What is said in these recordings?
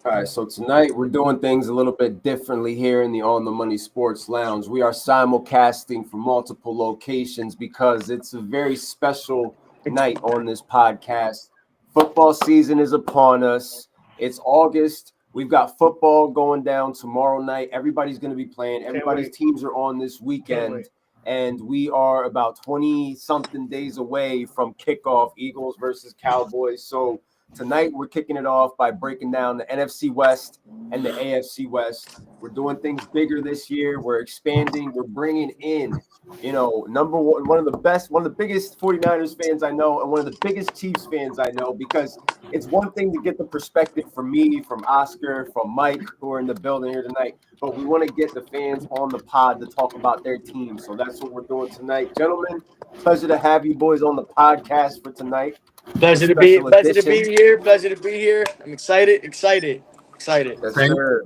All right, so tonight we're doing things a little bit differently here in the On the Money Sports Lounge. We are simulcasting from multiple locations because it's a very special night on this podcast. Football season is upon us. It's August. We've got football going down tomorrow night. Everybody's going to be playing. Everybody's teams are on this weekend. And we are about 20-something days away from kickoff, Eagles versus Cowboys. So tonight, we're kicking it off by breaking down the NFC West and the AFC West. We're doing things bigger this year. We're expanding. We're bringing in, number one of the biggest 49ers fans I know, and one of the biggest Chiefs fans I know, because it's one thing to get the perspective from me, from Oscar, from Mike, who are in the building here tonight, but we want to get the fans on the pod to talk about their team. So that's what we're doing tonight. Gentlemen, pleasure to have you boys on the podcast for tonight. Pleasure to be here. Pleasure to be here. I'm excited. Yes, sir.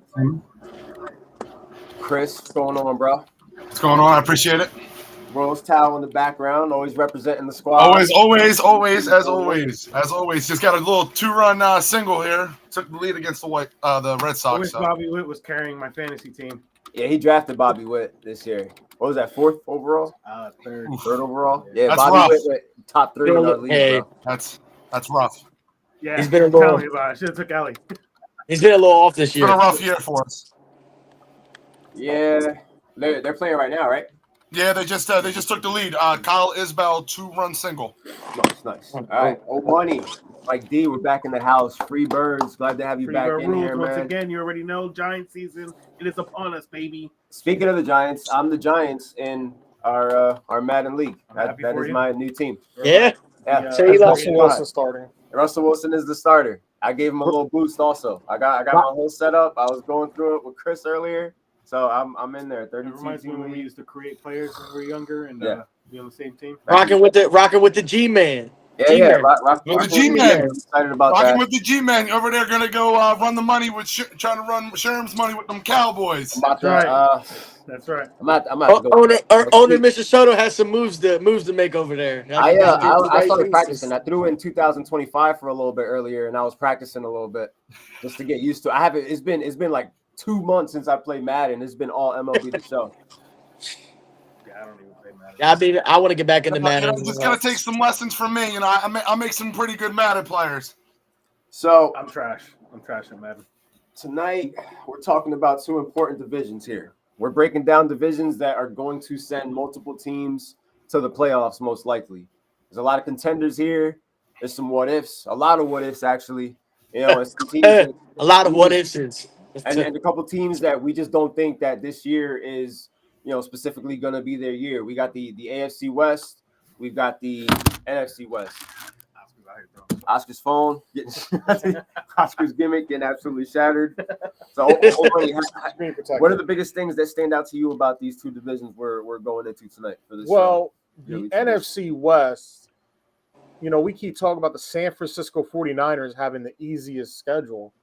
Chris, what's going on, bro? What's going on? I appreciate it. Rose Towel in the background, always representing the squad. Always, as always. Just got a little 2-run single here. Took the lead against the Red Sox. I wish Bobby Witt was carrying my fantasy team. Yeah, he drafted Bobby Witt this year. What was that, 4th overall? Third overall. Yeah, that's Bobby rough. Witt top 3 in our league. Hey. Bro. That's rough. Yeah, he's been a little. I should have took Ellie. He's been a little off this year. It's been a rough year for us. Yeah, they're playing right now, right? Yeah, they just took the lead. Kyle Isbell 2-run single. Nice. All right, old money. Mike D, we're back in the house. Free birds. Glad to have you back in here, man. Once again, you already know Giant season. It is upon us, baby. Speaking of the Giants, I'm the Giants in our Madden League. That is my new team. Yeah. Russell Wilson starting. Russell Wilson is the starter. I gave him a little boost also. I got my whole setup. I was going through it with Chris earlier. So I'm in there. 32 reminds me when we used to create players when we were younger and be on the same team. Rocking with the G-Man. Yeah. Rock with the G-Man. Excited about Rocking that. with the G-Man. Over there going to go run the money with trying to run Sherm's money with them Cowboys. That's right. I'm at to go. Owner Mr. Soto has some moves to make over there. I started practicing. I threw in 2025 for a little bit earlier, and I was practicing a little bit just to get used to it. It's been like 2 months since I played Madden. It's been all MLB The Show. Yeah, I don't even play Madden. I mean, I want to get back into Madden. It's going to take some lessons from me. I make some pretty good Madden players. So I'm trash at Madden. Tonight, we're talking about 2 important divisions here. We're breaking down divisions that are going to send multiple teams to the playoffs, most likely. There's a lot of contenders here. There's some what ifs, a lot of what ifs, actually. It's a lot of what ifs. And a couple teams that we just don't think that this year is, specifically going to be their year. We got the AFC West. We've got the NFC West. Oscar's phone, Oscar's gimmick getting absolutely shattered. So, what are the biggest things that stand out to you about these 2 divisions we're going into tonight for this? Well, the NFC West, we keep talking about the San Francisco 49ers having the easiest schedule.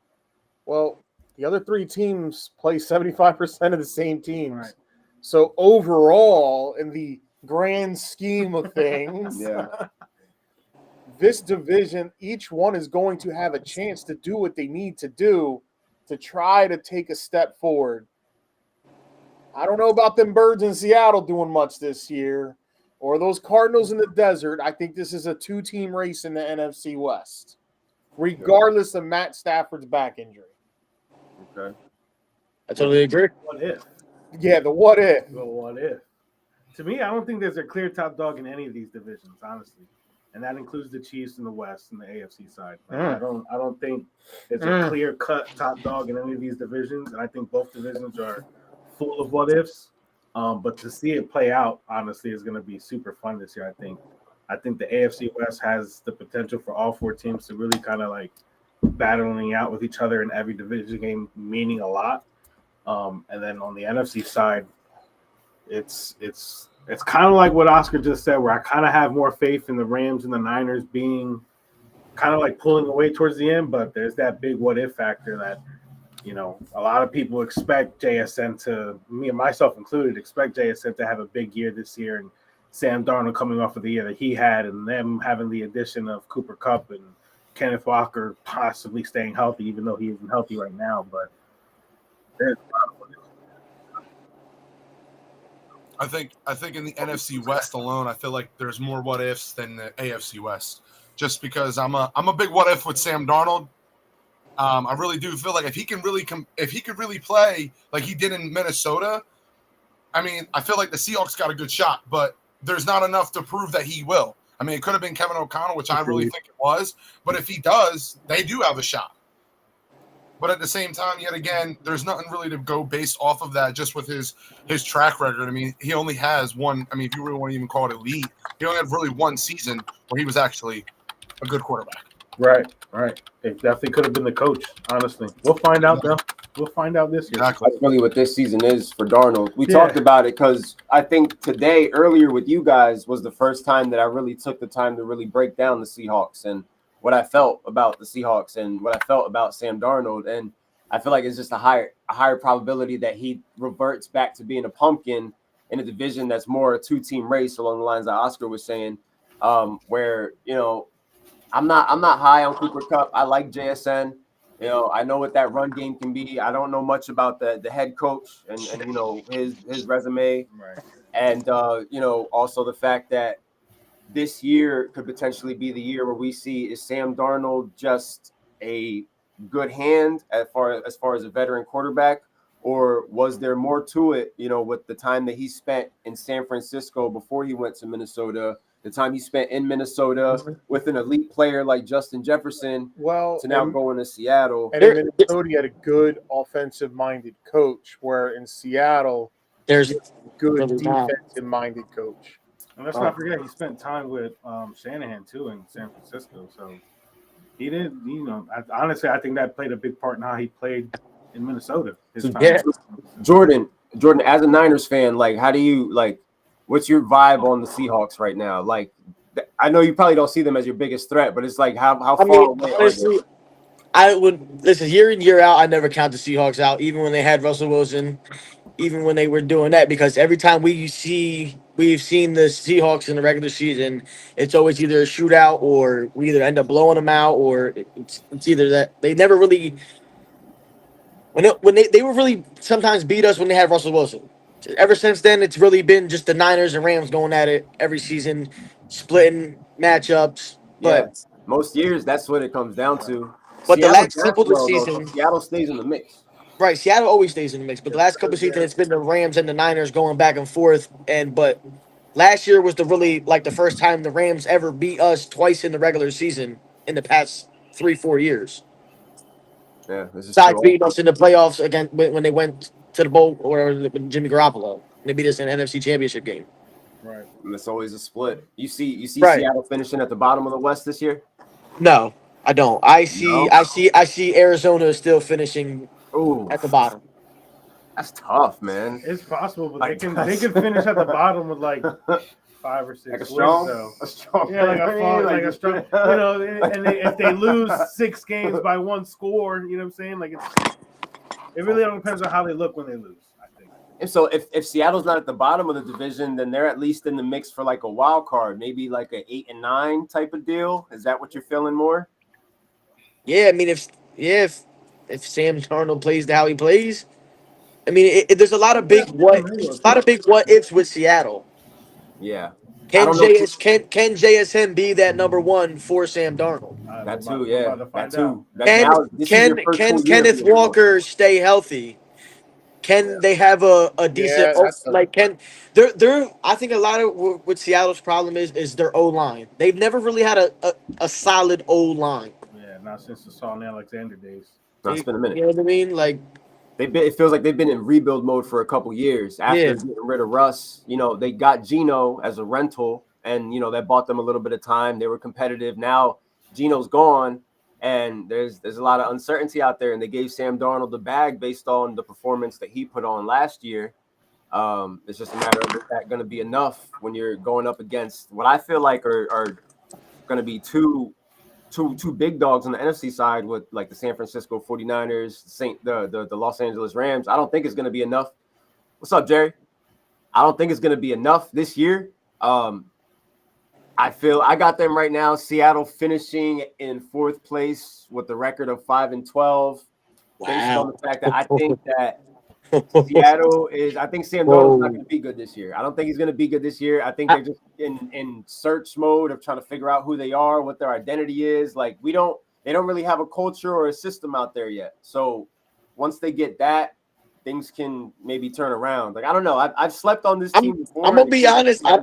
Well, the other 3 teams play 75% of the same teams. Right. So overall, in the grand scheme of things, this division, each one is going to have a chance to do what they need to do to try to take a step forward. I don't know about them birds in Seattle doing much this year or those Cardinals in the desert. I think this is a 2-team race in the NFC West, regardless of Matt Stafford's back injury. Okay. I totally agree. What if? Yeah, the what if. The what if. To me, I don't think there's a clear top dog in any of these divisions, honestly. And that includes the Chiefs in the West and the AFC side. I don't think there's a clear-cut top dog in any of these divisions, and I think both divisions are full of what-ifs. But to see it play out, honestly, is going to be super fun this year, I think. I think the AFC West has the potential for all 4 teams to really kind of like battling out with each other in every division game, meaning a lot. And then on the NFC side, it's kind of like what Oscar just said, where I kind of have more faith in the Rams and the Niners being kind of like pulling away towards the end, but there's that big what if factor that, a lot of people expect JSN to, me and myself included, expect JSN to have a big year this year, and Sam Darnold coming off of the year that he had, and them having the addition of Cooper Kupp and Kenneth Walker possibly staying healthy, even though he isn't healthy right now. But there's a lot of I think in the NFC West alone, I feel like there's more what ifs than the AFC West. Just because I'm a big what if with Sam Darnold. I really do feel like if he can really play like he did in Minnesota, I mean, I feel like the Seahawks got a good shot, but there's not enough to prove that he will. I mean, it could have been Kevin O'Connell, which I really think it was, but if he does, they do have a shot. But at the same time, yet again, there's nothing really to go based off of that just with his track record. I mean, he only has one. I mean, if you really want to even call it elite, he only had really one season where he was actually a good quarterback. Right. It definitely could have been the coach, honestly. We'll find out, though. We'll find out this year. Exactly. That's really what this season is for Darnold. We talked about it because I think today, earlier with you guys, was the first time that I really took the time to really break down the Seahawks and what I felt about the Seahawks and what I felt about Sam Darnold. And I feel like it's just a higher probability that he reverts back to being a pumpkin in a division that's more a two-team race along the lines that Oscar was saying, where, you know, I'm not high on Cooper Kupp. I like JSN. You know, I know what that run game can be. I don't know much about the head coach and you know his resume, Right. and you know, also the fact that this year could potentially be the year where we see is Sam Darnold just a good hand as far as a veteran quarterback, or was there more to it? You know, with the time that he spent in San Francisco before he went to Minnesota. The time he spent in Minnesota with an elite player like Justin Jefferson, to now going to Seattle. And in Minnesota, he had a good offensive-minded coach, where in Seattle, there's a good defensive-minded coach. And let's not forget, he spent time with Shanahan, too, in San Francisco. So he did, you know, honestly, I think that played a big part in how he played in Minnesota. Jordan, as a Niners fan, like, how do you, like, what's your vibe on the Seahawks right now? Like, I know you probably don't see them as your biggest threat, but it's like how far away honestly, are they? I would listen year in, year out. I never count the Seahawks out, even when they had Russell Wilson, even when they were doing that, because every time we've seen the Seahawks in the regular season, it's always either a shootout or we either end up blowing them out, or it's either that they never really when they were really sometimes beat us when they had Russell Wilson. Ever since then, it's really been just the Niners and Rams going at it every season, splitting matchups. But most years, that's what it comes down to. But the last couple of well, seasons, Seattle stays in the mix. Right, Seattle always stays in the mix. But the last couple of seasons, it's been the Rams and the Niners going back and forth. But last year was the first time the Rams ever beat us twice in the regular season in the past 3-4 years. Yeah, this is besides beating us in the playoffs again when they went to the bowl or with Jimmy Garoppolo. They beat us in an NFC Championship game. Right. And it's always a split. You see Right. Seattle finishing at the bottom of the West this year? No, I don't. I see Arizona still finishing at the bottom. That's tough, man. It's possible, but they can finish at the bottom with like 5 or 6 like a wins. strong, So. a strong, Yeah, like a strong. You know, and if they lose 6 games by 1 score, you know what I'm saying? Like it really all depends on how they look when they lose, I think. And so if Seattle's not at the bottom of the division, then they're at least in the mix for like a wild card, maybe like a 8 and 9 type of deal. Is that what you're feeling more? Yeah, I mean if Sam Darnold plays how he plays, I mean there's a lot of big what ifs with Seattle. Yeah. Can JSN be that number 1 for Sam Darnold? That too, yeah. That too. Can Kenneth Walker stay healthy? Can they have a decent I think a lot of what Seattle's problem is their O line. They've never really had a solid O line. Yeah, not since the Saul Alexander days. It's been a minute. You know what I mean? Like it feels like they've been in rebuild mode for a couple years after getting rid of Russ. You know, they got Geno as a rental, and you know that bought them a little bit of time. They were competitive. Now Geno's gone, and there's a lot of uncertainty out there. And they gave Sam Darnold the bag based on the performance that he put on last year. It's just a matter of is that going to be enough when you're going up against what I feel like are going to be two big dogs on the NFC side with like the San Francisco 49ers, the Los Angeles Rams. I don't think it's going to be enough. What's up, Jerry? I don't think it's going to be enough this year. I got them right now. Seattle finishing in 4th place with a record of 5-12. Based on the fact that I think that Seattle is. I think Sam Darnold's not going to be good this year. I don't think he's going to be good this year. I think they're just in search mode of trying to figure out who they are, what their identity is. Like they don't really have a culture or a system out there yet. So once they get that, things can maybe turn around. Like I don't know. I've slept on this team before. I'm gonna be honest. I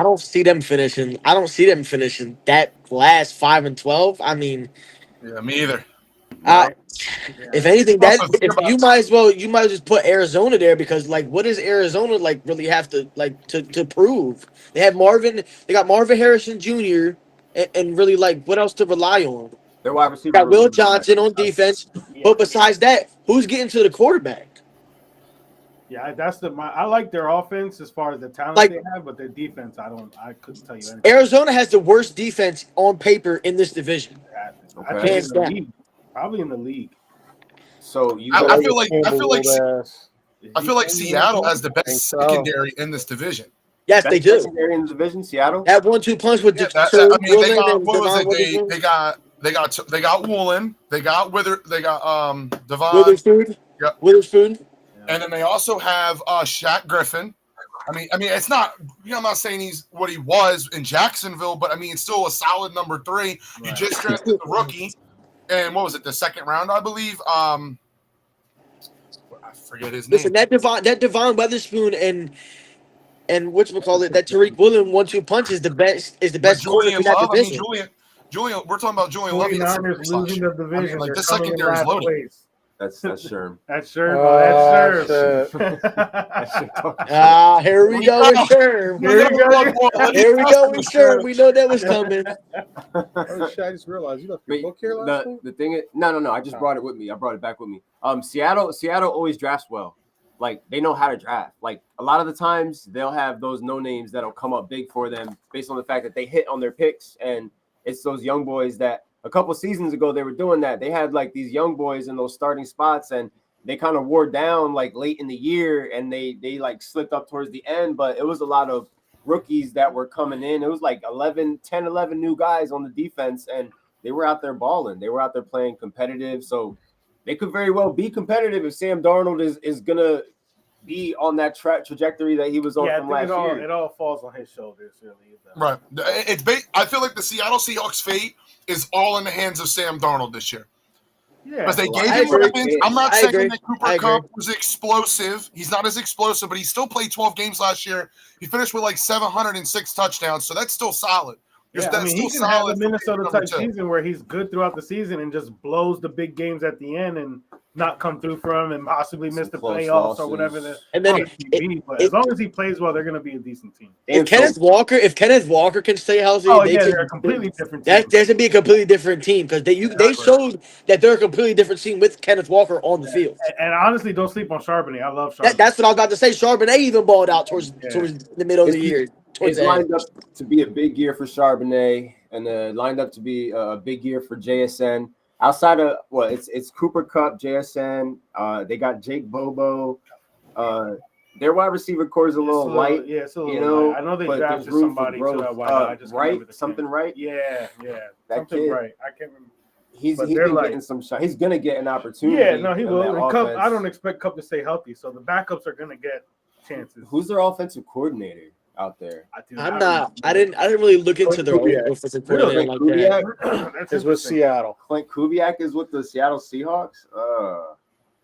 don't see them finishing. I don't see them finishing that last 5-12. I mean, Yeah, me either. If anything, you might as well just put Arizona there because like what does Arizona like really have to like to prove? They got Marvin Harrison Jr. and really like what else to rely on? Their wide receiver got Will Johnson on defense, but besides that, who's getting to the quarterback? Yeah, I like their offense as far as the talent they have, but their defense, I couldn't tell you anything. Arizona has the worst defense on paper in this division. I think probably in the league. So I feel like Seattle has the best secondary in this division. Yes, they do. Secondary in the division, Seattle. That 1-2 punch with they got Woolen, they got Devon Witherspoon. And then they also have Shaq Griffin. I mean, it's not. I'm not saying he's what he was in Jacksonville, but I mean, it's still a solid number 3. Right. You just drafted the rookie, and what was it? The 2nd round, I believe. I forget his name. Listen, that Devon Witherspoon and whatchamacallit, that Tariq Woolen 1-2 punch is the best. Is the best corner in that division. Julian, we're talking about Julian Love. Losing the division. Like the secondary is loaded. That's Sherm. That's Sherm. Here we go with Sherm. Here we go with Sherm. We know that was coming. Oh shit! I just realized you left your book here last week. The thing is, no. I just brought it with me. I brought it back with me. Seattle always drafts well. Like they know how to draft. Like a lot of the times they'll have those no names that'll come up big for them based on the fact that they hit on their picks, and it's those young boys that. A couple seasons ago, they were doing that. They had like these young boys in those starting spots, and they kind of wore down like late in the year, and they like slipped up towards the end. But it was a lot of rookies that were coming in. It was like 11 new guys on the defense, and they were out there balling. They were out there playing competitive. So they could very well be competitive if Sam Darnold is going to be on that trajectory that he was on from last year. It all falls on his shoulders, really. Right. I feel like the Seattle Seahawks' fate is all in the hands of Sam Darnold this year. Yeah, because they gave him weapons. I'm not saying that Cooper Kupp was explosive. He's not as explosive, but he still played 12 games last year. He finished with like 706 touchdowns, so that's still solid. Yeah, I mean, he can have a Minnesota type season where he's good throughout the season and just blows the big games at the end and not come through for him and possibly miss the playoffs or whatever. And then as long as he plays well, they're going to be a decent team. If Kenneth Walker can stay healthy, they're a completely different team. There's going to be a completely different team because they showed that they're a completely different team with Kenneth Walker on the field. And honestly, don't sleep on Charbonnet. I love Charbonnet. That's what I was about to say. Charbonnet even balled out towards the middle of the year. It's lined up to be a big year for Charbonnet and lined up to be a big year for JSN. Outside of it's Cooper Kupp, JSN. They got Jake Bobo. Their wide receiver core is a little light. Yeah, it's a little light. I know they drafted somebody to that wide. Right? Something right? Yeah. That something kid, right. I can't remember. He's getting some shot. He's gonna get an opportunity. Yeah, no, he will. And Kupp, I don't expect Kupp to stay healthy, so the backups are gonna get chances. Who's their offensive coordinator out there? I didn't really look into their offensive coordinator like that. That's with Seattle. Clint Kubiak is with the Seattle Seahawks.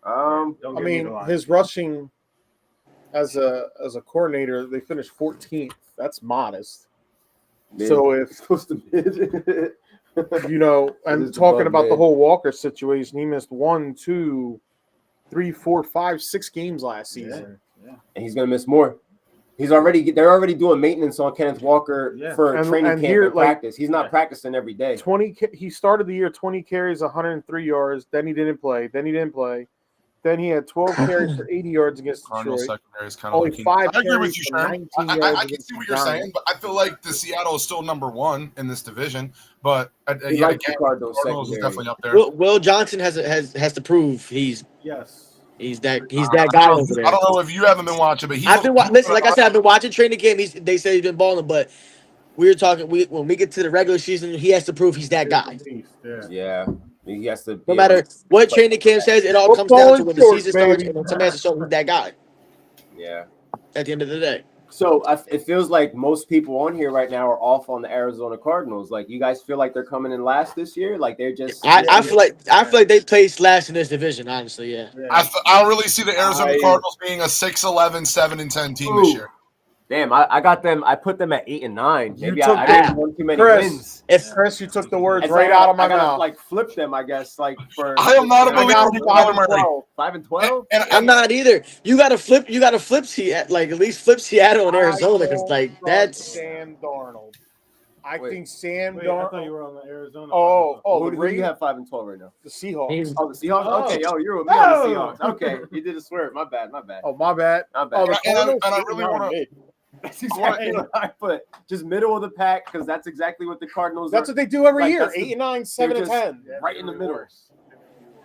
I mean, his rushing as a coordinator, they finished 14th. That's modest. So if I'm talking about the whole Walker situation, he missed 1, 2, 3, 4, 5, 6 games last season. Yeah. And he's gonna miss more. They're already doing maintenance on Kenneth Walker for training camp and practice. He's not practicing every day. He started the year 20 carries, 103 yards. Then he didn't play. Then he had 12 carries for 80 yards against Detroit. Secondary is kind of only 5 I agree carries with you, for Sharon. 19 yards. I can see what you're saying, but I feel like the Seattle is still number 1 in this division. But again, Cardinals is definitely up there. Will Johnson has to prove he's that guy over there. I don't know if you haven't been watching, but listen, like I said, I've been watching training camp. They say he's been balling, but we're talking. When we get to the regular season, he has to prove he's that guy. Yeah, he has to. No matter what training camp says, it all comes down to when the season starts, and then somebody has to show who's that guy. Yeah. At the end of the day. So it feels like most people on here right now are off on the Arizona Cardinals. Like, you guys feel like they're coming in last this year? Like, they're just. I feel like they placed last in this division. Honestly, yeah. I really see the Arizona Cardinals being a 6-11, 7-10 team this year. Damn, I got them. I put them at 8 and 9. Maybe I didn't want too many wins. Chris, you took the words right out of my mouth. Like, flip them, I guess. Like, for I am not a believer in Kyler Murray. 5 and 12. I'm not either. You got to flip. You got to flip Seattle. Like, at least flip Seattle and Arizona, because like that's Sam Darnold. I think Sam Darnold. I thought you were on the Arizona. Who do you have 5 and 12 right now? The Seahawks. Oh, the Seahawks. Okay, you're with me on the Seahawks. Okay, you did a swerve. My bad. Oh, my bad. And I really want to. That's exactly what I put. Just middle of the pack, because that's exactly what the Cardinals. That's what they do every year. 8 and 9, 7 and 10. Right in the middle.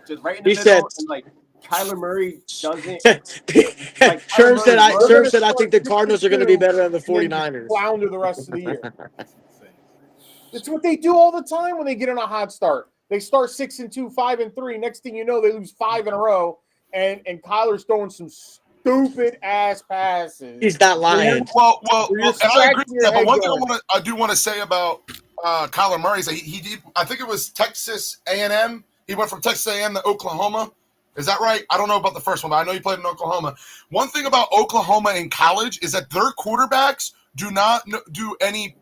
Just right in the middle. And like Kyler Murray doesn't. Sherm said I think the Cardinals are going to be better than the 49ers. Flounder the rest of the year. That's what they do all the time when they get on a hot start. They start 6 and 2, 5 and 3. Next thing you know, they lose 5 in a row, and Kyler's throwing some stupid ass passes. He's not lying. Well, and I agree with that. But one thing I do want to say about Kyler Murray is that he did. I think it was Texas A&M. He went from Texas A&M to Oklahoma. Is that right? I don't know about the first one, but I know he played in Oklahoma. One thing about Oklahoma in college is that their quarterbacks do not do any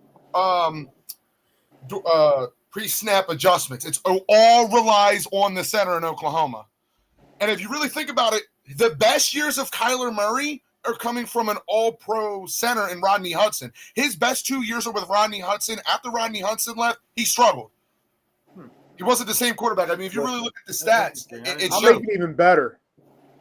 pre-snap adjustments. It all relies on the center in Oklahoma. And if you really think about it, the best years of Kyler Murray are coming from an all-pro center in Rodney Hudson. His best 2 years are with Rodney Hudson. After Rodney Hudson left, he struggled. He wasn't the same quarterback. I mean, if you really look at the stats, I'll make it even better.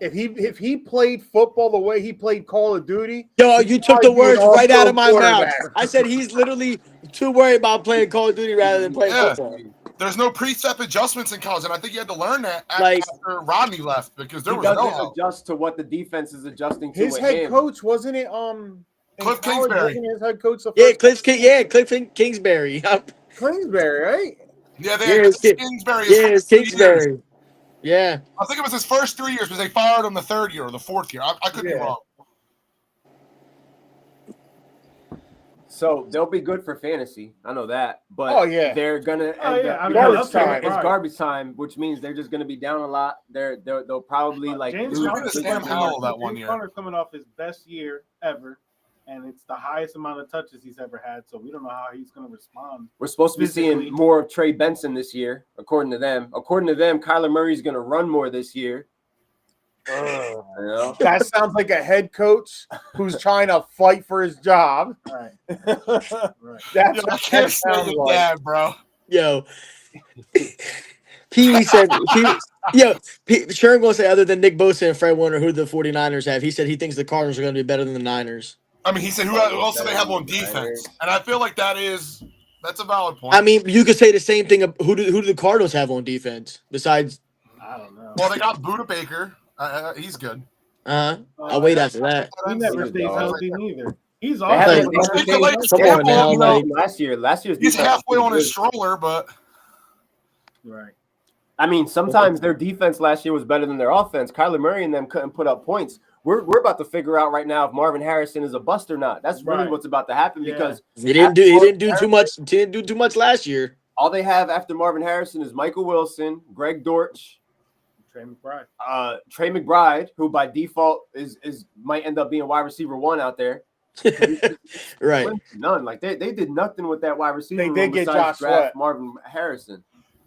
If he played football the way he played Call of Duty, yo, you took the words right out of my mouth. I said he's literally too worried about playing Call of Duty rather than playing football. There's no pre-step adjustments in college, and I think you had to learn that after Rodney left, because there was no help. Adjust to what the defense is adjusting to. His head coach, wasn't it? Cliff Kingsbury. His head coach. Cliff Kingsbury. Yep. Kingsbury, right? Yeah, they had Kingsbury. It's Kingsbury. Yeah. I think it was his first 3 years, because they fired him the third year or the fourth year. I could be wrong. So they'll be good for fantasy. I know that. But they're gonna garbage time. It's garbage time, which means they're just gonna be down a lot. They'll probably like James lose. Sam Howell that 1 year. James Conner's coming off his best year ever, and it's the highest amount of touches he's ever had. So we don't know how he's gonna respond. We're supposed to be seeing more of Trey Benson this year, according to them. According to them, Kyler Murray's gonna run more this year. That sounds like a head coach who's trying to fight for his job. Right. That's what that sounds like. Yeah, bro. Yo. Pee said, Sherm gonna say, other than Nick Bosa and Fred Warner, who the 49ers have, he said he thinks the Cardinals are going to be better than the Niners. I mean, he said who else do they have on defense? And I feel like that's a valid point. I mean, you could say the same thing. Who do the Cardinals have on defense besides? I don't know. Well, they got Buda Baker. He's good. I'll wait after that. He never stays healthy neither. He's awesome. Last year's he's halfway on his stroller, but right. I mean, sometimes their defense last year was better than their offense. Kyler Murray and them couldn't put up points. We're about to figure out right now if Marvin Harrison is a bust or not. That's really what's about to happen because he didn't do too much. Didn't do too much last year. All they have after Marvin Harrison is Michael Wilson, Greg Dortch, Trey McBride, who by default is might end up being wide receiver 1 out there. Right. None. Like they did nothing with that wide receiver. They did get Josh Sweat. Marvin Harrison.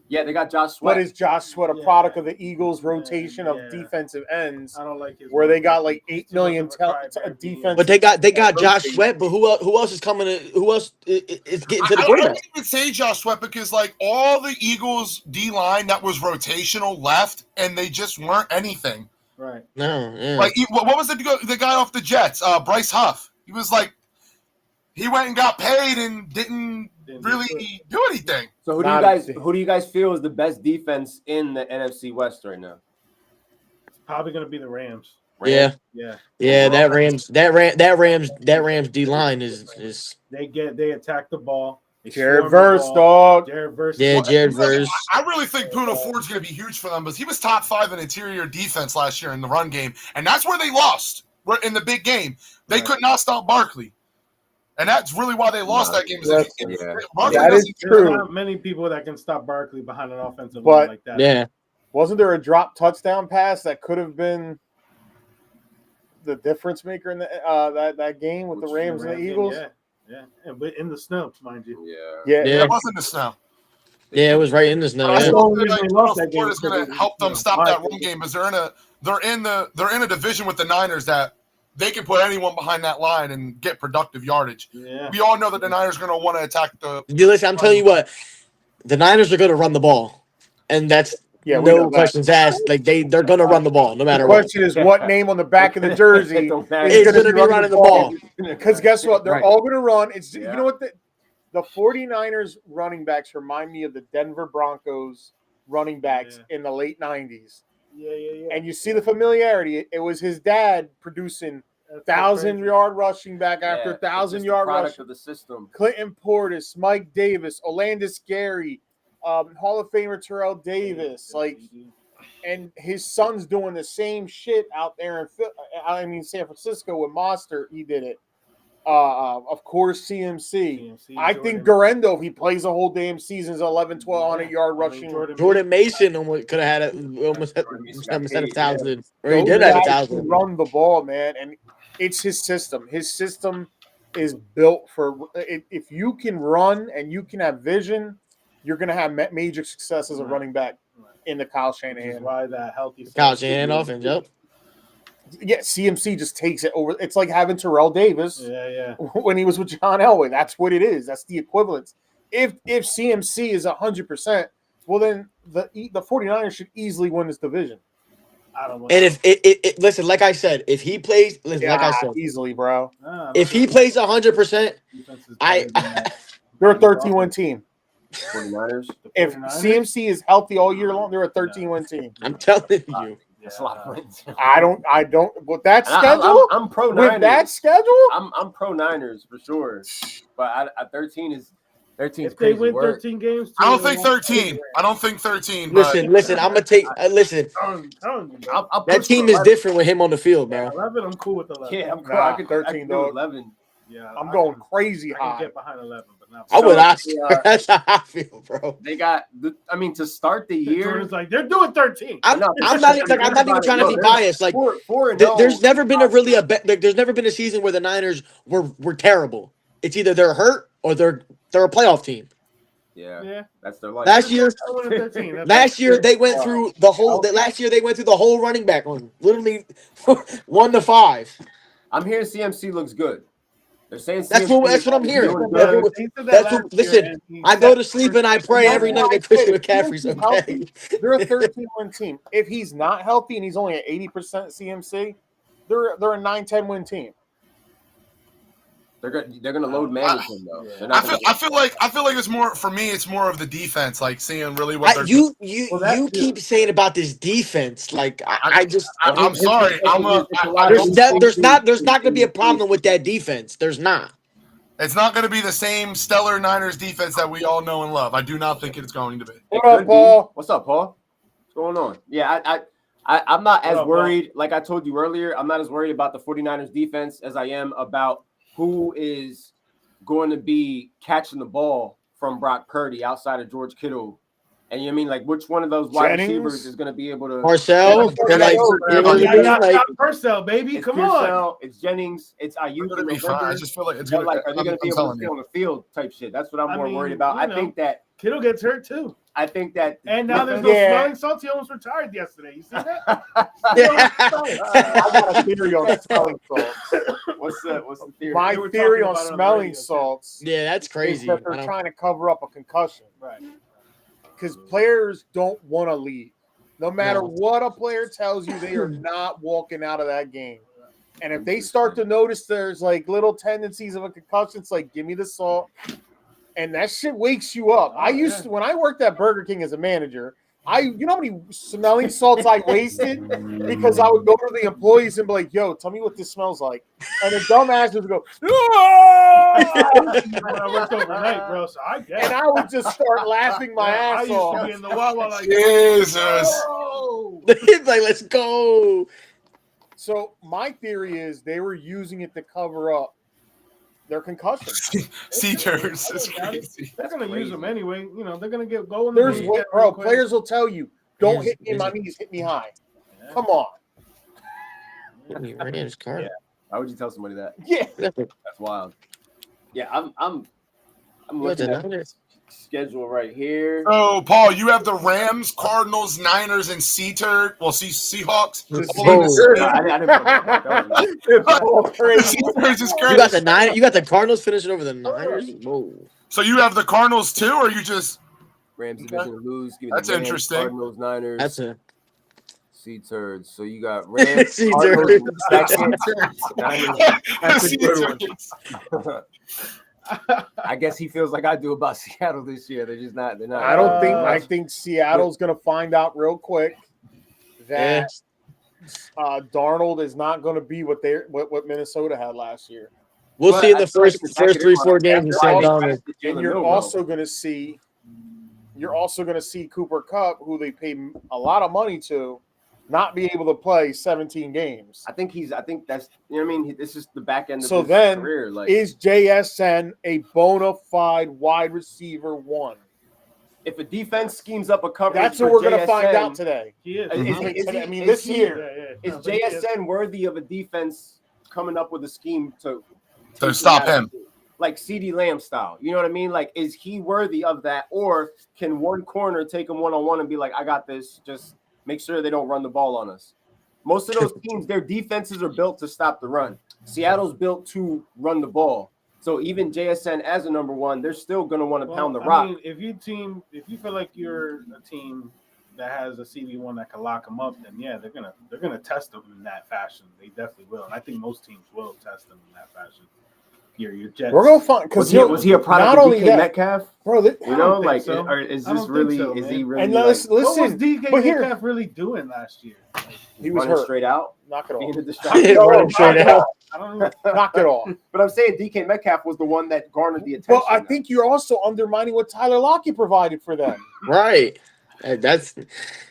Yeah, they got Josh Sweat. What is Josh Sweat? A product of the Eagles' rotation of defensive ends. I don't like his where they got like $8 million defense. But they got Josh Sweat. But who else is coming? Who else is getting to the quarterback? I don't even say Josh Sweat because like all the Eagles D line that was rotational left, and they just weren't anything. Right. No. Yeah. Like what was the guy off the Jets? Bryce Huff. He was like, he went and got paid and didn't really do anything. So who do you guys feel is the best defense in the NFC West right now? It's probably going to be the Rams. Yeah, Yeah, that Rams D line is they attack the ball. They Jared swarm the Verse, ball. dog. Jared Verse. yeah, Jared Look, Verse. I really think Puna Ford's going to be huge for them, because he was top 5 in interior defense last year in the run game, and that's where they lost in the big game. They could not stop Barkley, and that's really why they lost that game. Barkley That is There's true. not many people that can stop Barkley behind an offensive But- line like that. Yeah, Wasn't there a drop touchdown pass that could have been the difference maker in that game with the Rams and the Eagles? But in the snow, mind you. Yeah. It wasn't the snow. yeah, it was right in the snow. But I Yeah. still only think reason they Puna lost that game Ford is is going to because help them of stop that Barkley. run game, because they're in a division with the Niners that they can put anyone behind that line and get productive yardage. Yeah. We all know that the Niners are going to want to attack the. Listen, I'm telling you what, the Niners are going to run the ball, and that's Yeah, we know no that. questions asked. Like they're going to run the ball no The matter what. question is, what name on the back of the jersey Don't matter. It's going to be running the ball. Because guess what? They're Right. all going to run. You Yeah. know what? The 49ers running backs remind me of the Denver Broncos running backs in the late 90s. Yeah. And you see the familiarity. It was his dad producing 1,000-yard rushing back after 1,000-yard product rush. of the system. Clinton Portis, Mike Davis, Olandis Gary, Hall of Famer Terrell Davis, and his son's doing the same shit out there in San Francisco with Monster. He did it. Of course, CMC. I think Garendo, if he plays a whole damn season, is 1,100-1,200-yard rushing. Jordan Mason almost could have had almost had 1,000, or he Those did have guys 1,000. can run the ball, man, and it's his system. His system is built for if you can run and you can have vision, you're going to have major success as a running back in the Kyle Shanahan. Why that healthy Kyle Shanahan offense, yep. Yeah, CMC just takes it over. It's like having Terrell Davis when he was with John Elway. That's what it is. That's the equivalence. If CMC is 100%, well then the 49ers should easily win this division. I don't know. And if it listen, like I said, if he plays, listen, like I said, easily, bro. if he plays 100%, They're a 13-win team. 49ers. If CMC is healthy all year long, they're a 13-win team. I'm telling you. That's a lot of wins. I don't with that And schedule. I'm pro Niners. With that schedule, I'm pro Niners for sure. But 13 is If they crazy win work. 13 games, I don't think 13. I don't think 13. Listen, I'm gonna take. Listen, I'm telling you, bro. I'll that push team for is 11. different with him on the field, bro. 11, I'm cool with 11. Yeah, I'm cool. Nah, I could 13 do dog. 11. Yeah, I'm going crazy I can high. get behind 11, but not. I would ask. they are- That's how I feel, bro. They got. To start the year. Jordan's like, they're doing 13. I'm not even trying to be biased. Like, 4-0. there's never been there's never been a season where the Niners were terrible. It's either they're hurt or they're a playoff team. Yeah, that's their life. Last year, I won 13. That's last year they went through the whole. Last year they went through the whole running back on literally 1 to 5. I'm hearing CMC looks good. They're saying That's what I'm hearing. doing Yeah, good. he said that That's last what. year, Listen, and he I go said- to sleep and I pray every night that Christian McCaffrey's okay. They're a 13-win team. If he's not healthy and he's only at 80% CMC, they're a 9-10-win team. They're gonna load manage him though. They're not I feel like it's more for me. It's more of the defense, like seeing really what they're. You that's keep saying about this defense, like I just I'm sorry. there's not going to be a problem with that defense. There's not. It's not going to be the same stellar Niners defense that we all know and love. I do not think it's going to be. What up, Paul? What's up, Paul? What's going on? Yeah, I'm not as What up, worried. Like I told you earlier, I'm not as worried about the 49ers defense as I am about who is going to be catching the ball from Brock Purdy outside of George Kittle. And you know what I mean, like which one of those wide Jennings? receivers is going to be able to Marcel, they're like, Purcell, baby, it's come Purcell, on. It's Jennings, it's Ayuk. It's going to be fine. I just feel like it's But going like, are they going to be able to stay on the field type shit? That's what I'm more worried about. I think that Kittle gets hurt too. I think that And now there's no smelling salts. He almost retired yesterday. You see that? I got a theory on smelling salts. What's the theory? My They were theory talking on about it on the smelling radio, too. salts yeah, that's is crazy. that they're trying to cover up a concussion. Right. Because players don't want to leave. No matter No. what a player tells you, they are not walking out of that game. And if they start to notice there's like little tendencies of a concussion, it's like, give me the salt. And that shit wakes you up. I used to, when I worked at Burger King as a manager, You know how many smelling salts I wasted because I would go to the employees and be like, "Yo, tell me what this smells like," and the dumbasses would go, When I worked overnight, bro, so I get and I would just start laughing my I ass used off. to be in the Wawa like, Jesus. oh. It's like, let's go. So my theory is they were using it to cover up their concussion. C-turds is crazy. They're gonna use them anyway. You know, they're gonna get going. There's bro, players will tell you, "Don't hit me in my knees, hit me high." Yeah. Come on. Rams card. Yeah. Why would you tell somebody that? Yeah. That's wild. Yeah, I'm What's looking the at Niners? the schedule right here. So, Paul, you have the Rams, Cardinals, Niners, and Seahawks. Whoa. I didn't put that. C-turds is You crazy. got the Niners. You got the Cardinals finishing over the Niners. Whoa. So you have the Cardinals too, or you just Rams division to lose. Give me That's the Rams, interesting. Cardinals, Niners. That's a C-turds. So you got Rams, C-turds. Cardinals, second, Niners. That's a good one. I guess he feels like I do about Seattle this year. They're just not. They're not. I don't think. I think Seattle's going to find out real quick that Darnold is not going to be what Minnesota had last year. We'll But see in I the feel like first it's accurate 3-4 on games in that. Sam Right. Donald. And you're also going to see. You're also going to see Cooper Kupp, who they pay a lot of money to, not be able to play 17 games. I think that's, you know what I mean? This is the back end of So his then, career. Like, is JSN a bona fide wide receiver one? if a defense schemes up a coverage, That's what for we're going to find JSN, out today. He is. This year. Yeah. Is JSN worthy of a defense coming up with a scheme to stop him? Like CeeDee Lamb style. You know what I mean? Like, is he worthy of that? Or can one corner take him one-on-one and be like, I got this, just make sure they don't run the ball on us? Most of those teams, their defenses are built to stop the run. Seattle's built to run the ball. So even JSN as a number one, they're still going to want to pound the rock. I mean, if you feel like you're a team that has a CB1 that can lock them up, then yeah, they're gonna test them in that fashion. They definitely will, and I think most teams will test them in that fashion. Your Jets. We're going to find because was he a product of DK Metcalf? bro. You know, like, so. or is I this don't really? think so, Is man. he really? And like, listen, What was DK but here- Metcalf really doing last year? he was running hurt. straight out, Knock it being off. a distraction. Running straight out. I don't know. Knock it off. But I'm saying DK Metcalf was the one that garnered the attention. Well, I think you're also undermining what Tyler Lockett provided for them. Right. That's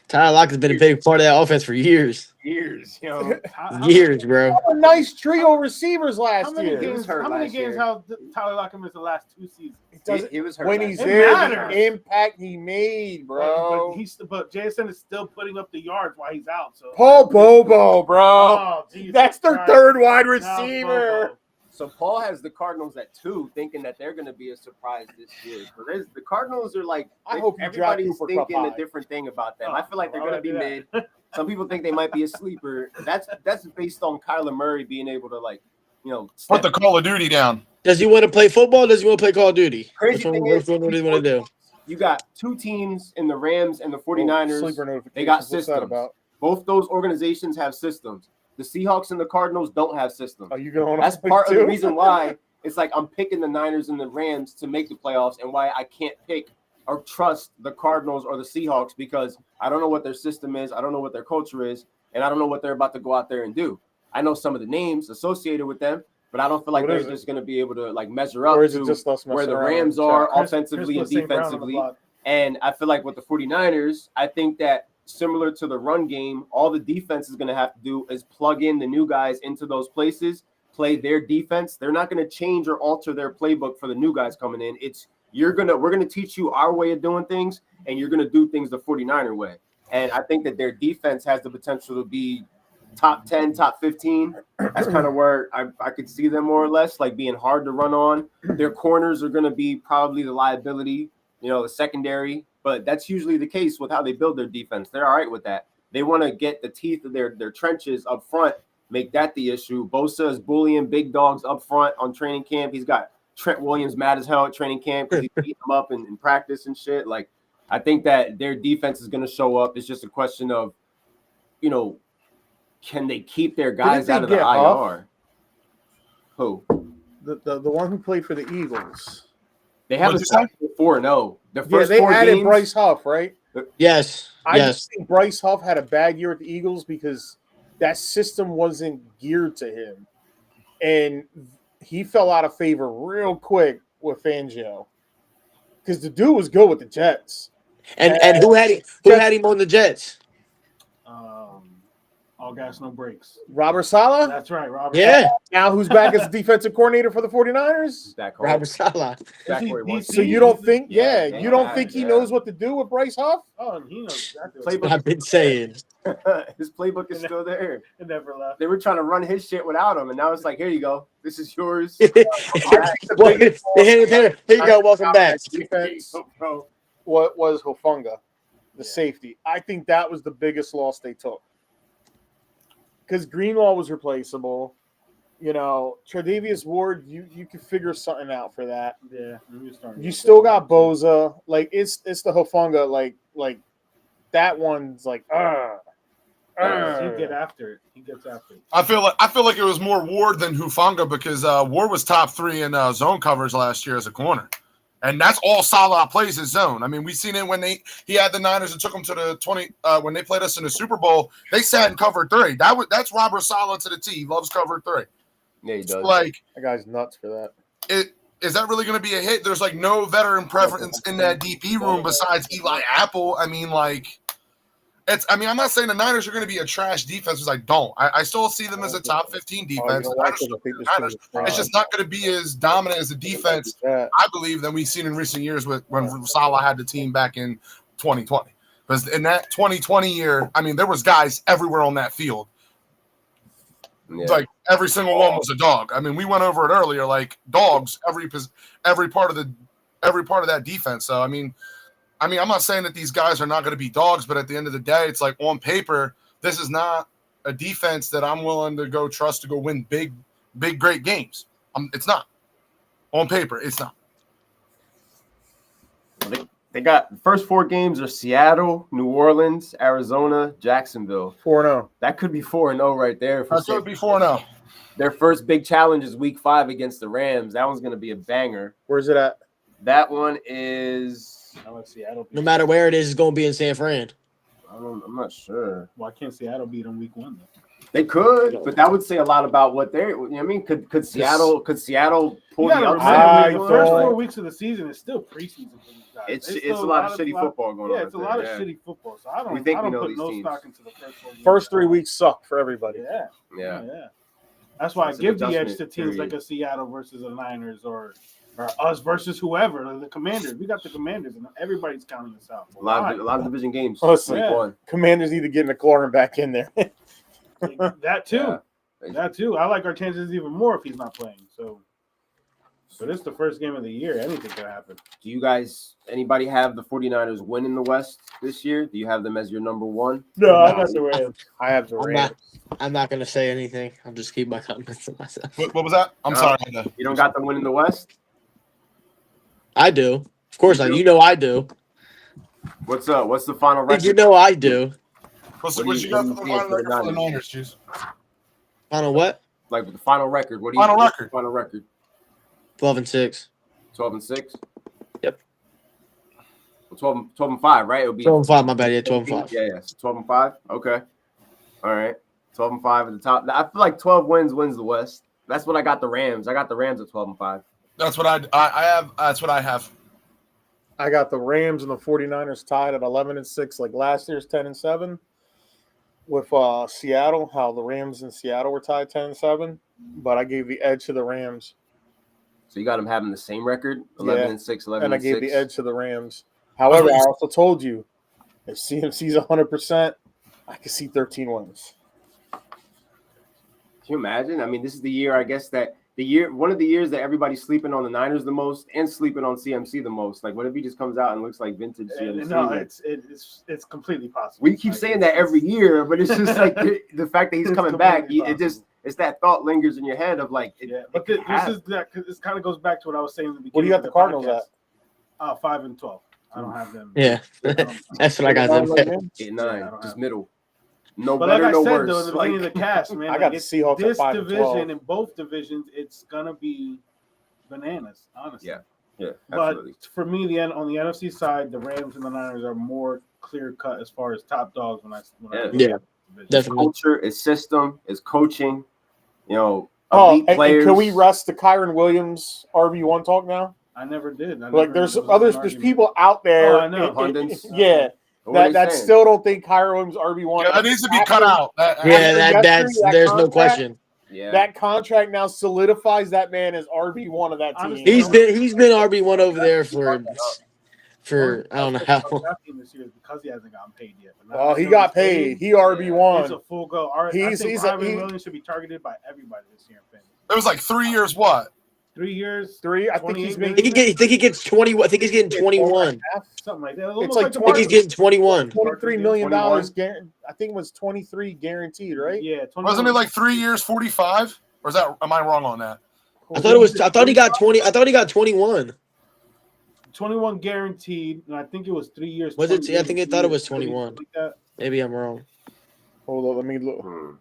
Tyler Lockett has been a big part of that offense for years. years, you know. Years, bro. A nice trio of receivers How last many year. games? hurt How many last games year. have Tyler Lockett missed the last 2 seasons? It doesn't, He was hurt. when last he's year. there, matters. the impact he made, bro. But JSN is still putting up the yards while he's out. So Paul Bobo, bro. Oh, Jesus That's their Christ. third wide Now receiver. Bobo. So Paul has the Cardinals at 2, thinking that they're going to be a surprise this year. But the Cardinals are like, I hope you draft everybody's Cooper Kupp thinking a high. different thing about them. Oh, I feel like they're why going to would be I do mid. Some people think they might be a sleeper. That's based on Kyler Murray being able to, like, you know, Put the Call of Duty down. Does he want to play football? Or does he want to play Call of Duty? Crazy thing is, what does he want to do? you got 2 teams in the Rams and the 49ers. Sleeper notifications. They got What's that systems. about? Both those organizations have systems. The Seahawks and the Cardinals don't have systems. Are you going? That's on part of the too? reason why it's like I'm picking the Niners and the Rams to make the playoffs, and why I can't pick or trust the Cardinals or the Seahawks, because I don't know what their system is, I don't know what their culture is, and I don't know what they're about to go out there and do. I know some of the names associated with them, but I don't feel like What they're is it? just going to be able to like measure up Or is it to just us where messing the around? Rams are Chris offensively and put St. Brown on the defensively. block. And I feel like with the 49ers, I think that similar to the run game, all the defense is going to have to do is plug in the new guys into those places, play their defense. They're not going to change or alter their playbook for the new guys coming in. It's we're going to teach you our way of doing things, and you're going to do things the 49er way. And I think that their defense has the potential to be top 10, top 15. That's kind of where I could see them more or less, like being hard to run on. Their corners are going to be probably the liability, you know, the secondary, but that's usually the case with how they build their defense. They're all right with that. They want to get the teeth of their trenches up front, make that the issue. Bosa is bullying big dogs up front on training camp. He's got Trent Williams mad as hell at training camp because he's beating them up in practice and shit. Like, I think that their defense is going to show up. It's just a question of, you know, can they keep their guys out of the IR? Who? The one who played for the Eagles. They have a 4-0. The Yeah, first they 4 added games, Bryce Huff, right? Yes. I just think Bryce Huff had a bad year at the Eagles because that system wasn't geared to him. And he fell out of favor real quick with Fangio. Because the dude was good with the Jets. And who had him on the Jets? All gas, no brakes. Robert Saleh? That's right, Robert. Yeah. Now who's back as defensive coordinator for the 49ers? Back home. Robert Saleh. Back where he was. So you don't think, Yeah, you don't think he knows what to do with Bryce Huff? Oh, he knows exactly. Playbook. What I've been saying. His playbook is still there. It never left. They were trying to run his shit without him, and now it's like, here you go. This is yours. Here you go. Welcome back. Defense. What was Hufanga, the safety? I think that was the biggest loss they took. Because Greenlaw was replaceable. You know, Tre'Davious Ward, you could figure something out for that. Yeah. You still got Boza. Like, it's the Hufanga. Like that one's like, He get after it. He gets after it. I feel like it was more Ward than Hufanga because Ward was top 3 in zone coverage last year as a corner. And that's all Salah plays his zone. I mean, we've seen it when he had the Niners and took them to the 20 when they played us in the Super Bowl. They sat in cover 3. That's Robert Salah to the T. He loves cover 3. Yeah, he does. Like, that guy's nuts for that. Is that really going to be a hit? There's like no veteran preference in that DB room besides Eli Apple. I mean, like, I'm not saying the Niners are going to be a trash defense because I don't. I still see them as a top 15 defense. It's just not going to be as dominant as a defense, I believe, than we've seen in recent years when Salah had the team back in 2020. Because in that 2020 year, I mean, there was guys everywhere on that field. Yeah. Like every single one was a dog. I mean, we went over it earlier. Like dogs, every part of that defense. So I mean, I'm not saying that these guys are not going to be dogs, but at the end of the day, it's like on paper, this is not a defense that I'm willing to go trust to go win big, great games. It's not. On paper, it's not. They got the first 4 games are Seattle, New Orleans, Arizona, Jacksonville. 4-0. That could be 4-0 right there. That could be 4-0. Their first big challenge is Week 5 against the Rams. That one's going to be a banger. Where's it at? That one is. No matter where it is, it's going to be in San Fran. I'm not sure. Why can't Seattle beat them Week 1 though? They could, but that would say a lot about what they're. You know what I mean, could Seattle pull the upside? The first 4 weeks of the season is still preseason for these guys. It's a lot of shitty football going on. Yeah, it's a lot of shitty football. So I don't put no stock into the first 4 weeks. First 3 weeks suck for everybody. Yeah. That's why I give the edge to teams like a Seattle versus the Niners or us versus whoever, the Commanders. We got the Commanders, and everybody's counting us out. A lot of division games. Listen, Commanders need to get McLaurin back in there. That too. Yeah. That too. I like our chances even more if he's not playing. So it's the first game of the year. Anything could happen. Do you guys, anybody have the 49ers winning the West this year? Do you have them as your number 1? No, I got the Rams. I have the Rams. I'm not going to say anything. I'll just keep my comments to myself. What was that? I'm sorry. You don't got them winning the West? I do. Of course, I do. What's the final record? You know I do. What you got for the final record for the Niners, Juice? Final what? Like the final record. What do you final record? 12-6. 12-6? Yep. Well, 12-5, right? It'll be 12-5, my bad. Yeah, 12-5. Yeah. So 12-5. Okay. All right. 12-5 at the top. I feel like 12 wins the West. That's what I got the Rams. I got the Rams at 12-5. That's what I have. That's what I have. I got the Rams and the 49ers tied at 11-6, like last year's 10-7. With Seattle, how the Rams and Seattle were tied 10-7, but I gave the edge to the Rams. So you got them having the same record, 11-6, 11-6. And I gave the edge to the Rams. However, I also told you, if CMC's 100%, I could see 13 wins. Can you imagine? I mean, this is the year, I guess, one of the years that everybody's sleeping on the Niners the most and sleeping on CMC the most. Like, what if he just comes out and looks like vintage CMC? No, it's completely possible. We keep saying that every year, but it's just like the fact that he's coming back. It's that thought lingers in your head of like. But this kind of goes back to what I was saying in the beginning. What do you got the Cardinals at? 5-12. I don't have them. Yeah, that's what I got them. 8-9, just middle. No but better, like I no said, worse. Though, in the beginning of the cast, man, I got the Seahawks this at 5-12. division in both divisions, it's gonna be bananas, honestly. Yeah, absolutely. But for me, on the NFC side, the Rams and the Niners are more clear cut as far as top dogs when I Yeah. look at the division. Definitely. Culture, his system, his coaching, And players. can we rest the Kyron Williams RB1 talk now? I never did. There's people out there. Oh, I know. Pundits. Yeah. What are they That saying? still don't think Kyron Williams RB1. Yeah, that needs to be cut out. That's there's no question. Yeah. That contract now solidifies that man as RB1 of that team. Honestly, He's been RB1 over there for I don't know how. This year is because he hasn't gotten paid yet. Oh, he got paid. He RB1. He's a full go. I think Kyron Williams should be targeted by everybody this year. It was like 3 years. What? 3 years. I think he's been. I think he gets 20. I think he's getting 21. Something like that. It's like I think he's getting 21. $23 million. I think it was 23 guaranteed, right? Yeah. Wasn't it like 3 years, 45? Or is that? Am I wrong on that? I thought he got 20. I thought he got 21. 21 guaranteed, and I think it was 3 years. Was it? I think I thought it was 21. Maybe I'm wrong. Hold on, let me look.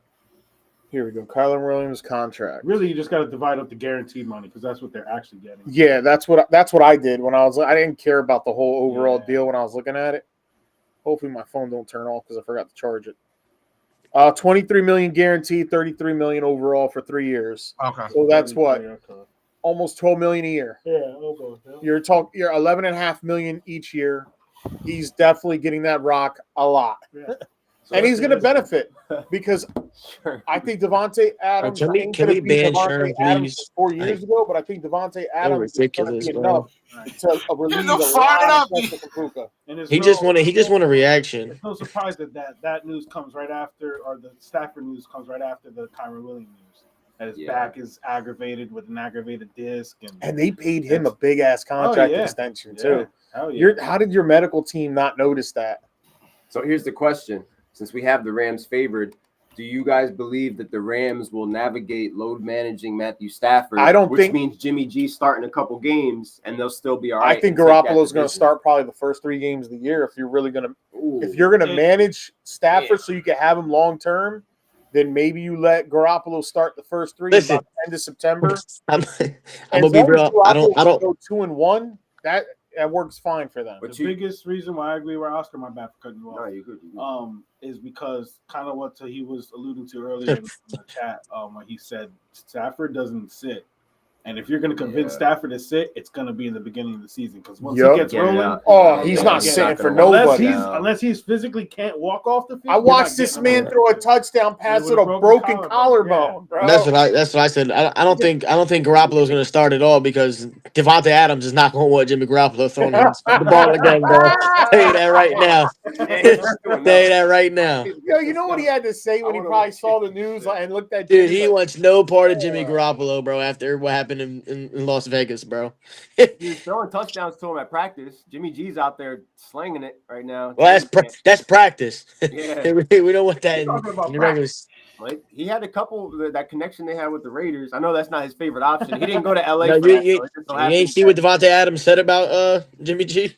Here we go. Kyler Williams contract. Really, you just got to divide up the guaranteed money because that's what they're actually getting. Yeah, that's what I did when I was. I didn't care about the whole overall deal when I was looking at it. Hopefully, my phone don't turn off because I forgot to charge it. 23 million guaranteed, 33 million overall for 3 years. Okay. So that's what almost 12 million a year. Yeah, almost. Yeah. You're 11.5 million each year. He's definitely getting that rock a lot. Yeah. And he's going to benefit because I think Devontae Adams. Can we ban Sherm, please? 4 years ago, but I think Devontae Adams is going to be enough to relieve a lot of pressure from Puka. He just want a reaction. It's no surprise that news comes right after, or the Stafford news comes right after the Kyron Williams news. That his back is aggravated with an aggravated disc, and they paid him a big ass contract extension too. Hell yeah. How did your medical team not notice that? So here's the question. Since we have the Rams favored, do you guys believe that the Rams will navigate load managing Matthew Stafford? Which means Jimmy G starting a couple games and they'll still be all right. I think Garoppolo's going to start probably the first 3 games of the year. If you're really going to, manage Stafford so you can have him long term, then maybe you let Garoppolo start the first 3 about the end of September. I'm gonna be real. I don't go 2-1. That works fine for them. The biggest reason why I agree with Oscar, my bad for cutting you off. No, you're good. Is because kind of what he was alluding to earlier in the chat, when he said Stafford doesn't sit. And if you're going to convince Stafford to sit, it's going to be in the beginning of the season because once he gets rolling, he's not sitting for nobody. Unless he's physically can't walk off the field. I watched this man throw a touchdown pass with a broken collarbone, bro. That's what I said. I don't think Garoppolo's going to start at all because Devontae Adams is not going to want Jimmy Garoppolo throwing the ball again, bro. Tell you that right now. Tell you that right now. Yo, you know what he had to say when he probably saw the news and looked at dude? He wants no part of Jimmy Garoppolo, bro. After what happened in Las Vegas, bro. He's throwing touchdowns to him at practice. Jimmy G's out there slinging it right now. Well, that's practice. Yeah. we don't want that in the regular. Like he had a couple that connection they had with the Raiders. I know that's not his favorite option. He didn't go to LA. No, you ain't see what Devontae Adams said about Jimmy G?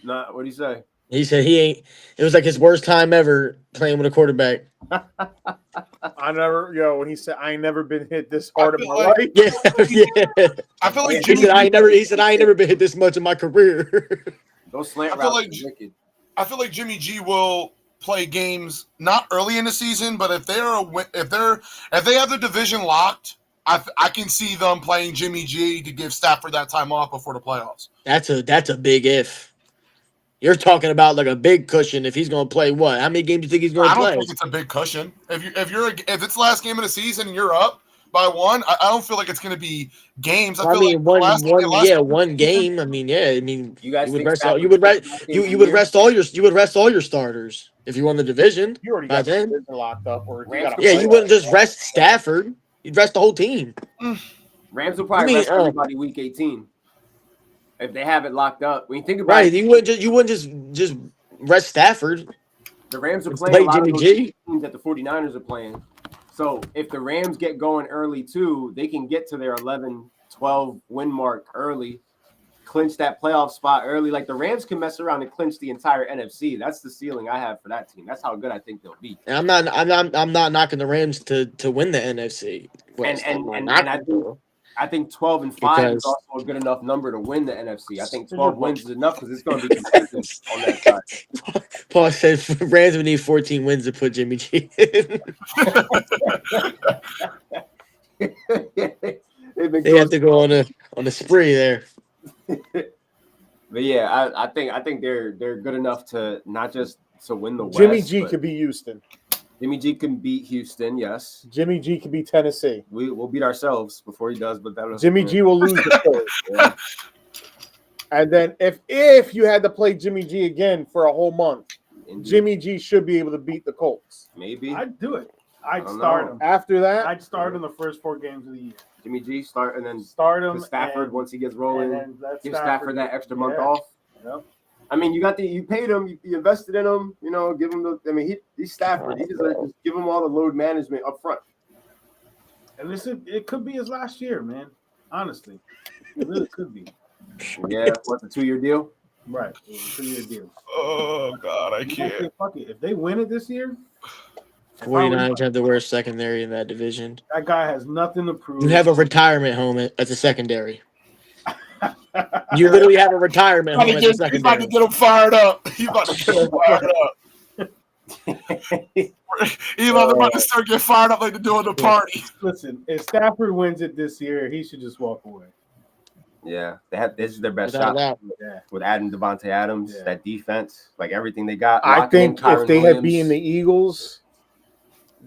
Nah, what'd he say? He said it was like his worst time ever playing with a quarterback. When he said, I ain't never been hit this hard in my life. Yeah. I feel like Jimmy, I ain't never been hit this much in my career. Those slant routes are wicked. I feel like Jimmy G will play games not early in the season, but if they have the division locked, I can see them playing Jimmy G to give Stafford that time off before the playoffs. That's a big if. You're talking about like a big cushion if he's going to play what? How many games do you think he's going to play? I don't think it's a big cushion. If it's the last game of the season and you're up by 1, I don't feel like it's going to be games. I feel like one game. I mean, you guys would rest all your starters if you won the division. You already got the division locked up. You wouldn't just rest Stafford. You'd rest the whole team. Rams will probably rest everybody week 18. If they have it locked up, when you think about it, you wouldn't just rest Stafford. The Rams are playing a lot Jimmy of those G. teams that the 49ers are playing. So if the Rams get going early too, they can get to their 11-12 win mark early, clinch that playoff spot early. Like the Rams can mess around and clinch the entire NFC. That's the ceiling I have for that team. That's how good I think they'll be. And I'm not knocking the Rams to win the NFC. I think 12-5 is Because- also a good enough number to win the NFC. I think 12 wins is enough because it's going to be competitive on that side. Paul said Rams would need 14 wins to put Jimmy G in. They have to go on a spree there. But yeah, I think they're good enough to not just to win the Jimmy West. G could beat Houston. Jimmy G can beat Houston, yes. Jimmy G could beat Tennessee. We'll beat ourselves before he does, but that was Jimmy G will lose the third. Yeah. And then if you had to play Jimmy G again for a whole month, Indeed. Jimmy G should be able to beat the Colts. Maybe I'd do it. I'd don't start know. him. After that, I'd start in the first 4 games of the year. Jimmy G start and then Start him. with Stafford and, once he gets and rolling. then let Give Stafford that extra month yeah. off. Yep. I mean, you paid him, you invested in him, give him he's Stafford. He deserves just give him all the load management up front. And it could be his last year, man. Honestly, it really could be. Yeah, what's a 2-year deal? Right, 2-year deal. Oh God, I can't. Fuck it. If they win it this year, 49ers have the worst secondary in that division. that guy has nothing to prove. You have a retirement home as a secondary. You literally have a retirement home as a He's about to secondary. get him fired up. He's about to get him fired up. He's about to start getting fired up like they're doing the party. Listen, if Stafford wins it this year, he should just walk away. Yeah, this is their best Without a shot doubt. Yeah. with adding Devontae Adams, Yeah. that defense, like everything they got. I locking in think Kyron if they had Williams. beaten the Eagles,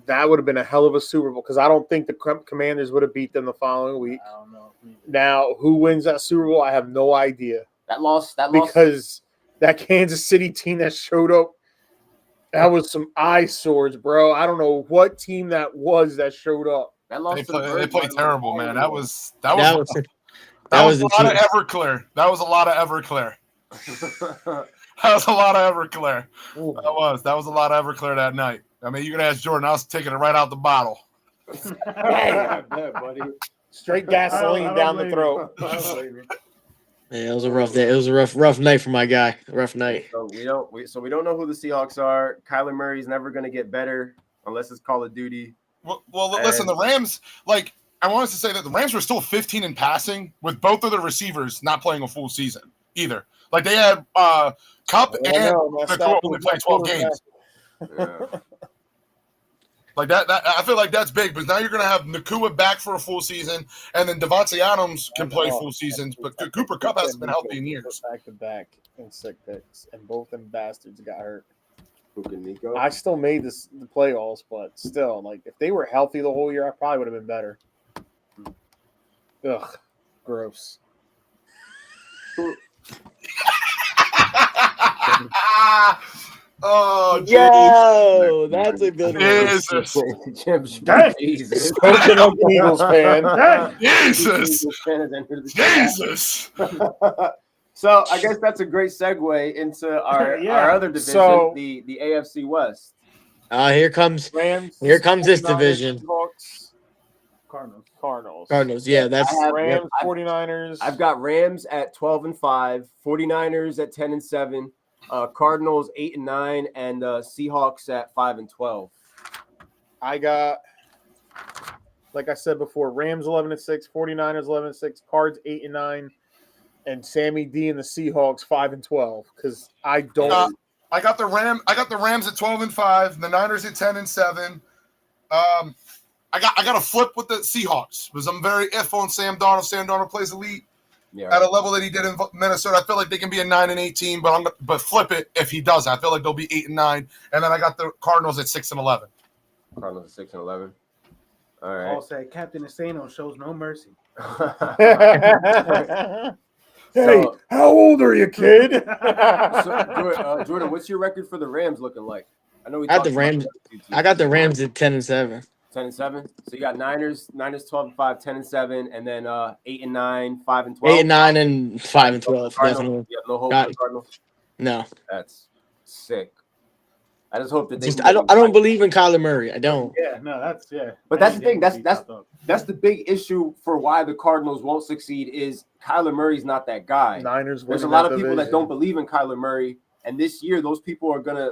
that would have been a hell of a Super Bowl because I don't think the Commanders would have beat them the following week. I don't know. Now, who wins that Super Bowl? I have no idea that loss because that Kansas City team that showed up, that was some eyesores, bro. I don't know what team that was that showed up. that loss They to the play Birds terrible, might man. have That been was That was a the lot of team. Everclear. That was a lot of Everclear. That was a lot of Everclear. That was a lot of Everclear that night. I mean, you can ask Jordan. I was taking it right out the bottle. I bet, buddy. Straight gasoline I don't down the blame throat. you. I don't blame you. Yeah, it was a rough day. It was a rough night for my guy. A rough night. So we don't know who the Seahawks are. Kyler Murray's never going to get better unless it's Call of Duty. Well, listen, the Rams, I wanted to say that the Rams were still 15 in passing with both of their receivers not playing a full season either. Like they had Cup and Nakua only played 12 games. Yeah. Like that, I feel like that's big. But now you're going to have Nakua back for a full season, and then Devontae Adams can play full seasons. But Cooper Kupp hasn't been healthy in years. Back to back in sick picks, and both them bastards got hurt. Who can Nico? I still made the playoffs, but still, if they were healthy the whole year, I probably would have been better. Ugh, gross. Oh, geez. Yo, that's a good one. Jesus. Jesus. Spoken like an Eagles fan. Jesus. Jesus. So I guess that's a great segue into our other division, So- the AFC West. Here comes Rams. this 49ers, division. Seahawks, Cardinals. Cardinals. Yeah, that's I have- Rams, 49ers. I've got Rams at 12-5, 49ers at 10-7, Cardinals 8-9, and Seahawks at 5-12. I got, like I said before, Rams 11-6, 49ers 11-6, Cards 8-9, and Sammy D and the Seahawks 5-12. Because I don't. I got the Rams at 12-5, the Niners at 10-7. I got a flip with the Seahawks because I'm very iffy on Sam Darnold. Sam Darnold plays elite at a level that he did in Minnesota. I feel like they can be a 9-8 team, but flip it if he does. I feel like they'll be 8-9, and then I got the Cardinals at 6-11. Cardinals at 6-11. All right. Paul said Captain Insano shows no mercy. Hey, how old are you, kid? Jordan, what's your record for the Rams looking like? I know we I got talked the Rams. about the two teams. I got the Rams at 10-7. 10-7. So you got Niners 12-5, 10-7, and then 8-9, 5-12. 8-9 and 5-12. Cardinals. Definitely. You have no hope Got for the Cardinals. No. That's sick. I just hope that they. I don't believe in Kyler Murray. I don't. Yeah, no, that's But that's the thing. That's the big issue for why the Cardinals won't succeed is Kyler Murray's not that guy. Niners. There's a lot of people that don't believe in Kyler Murray, and this year those people are gonna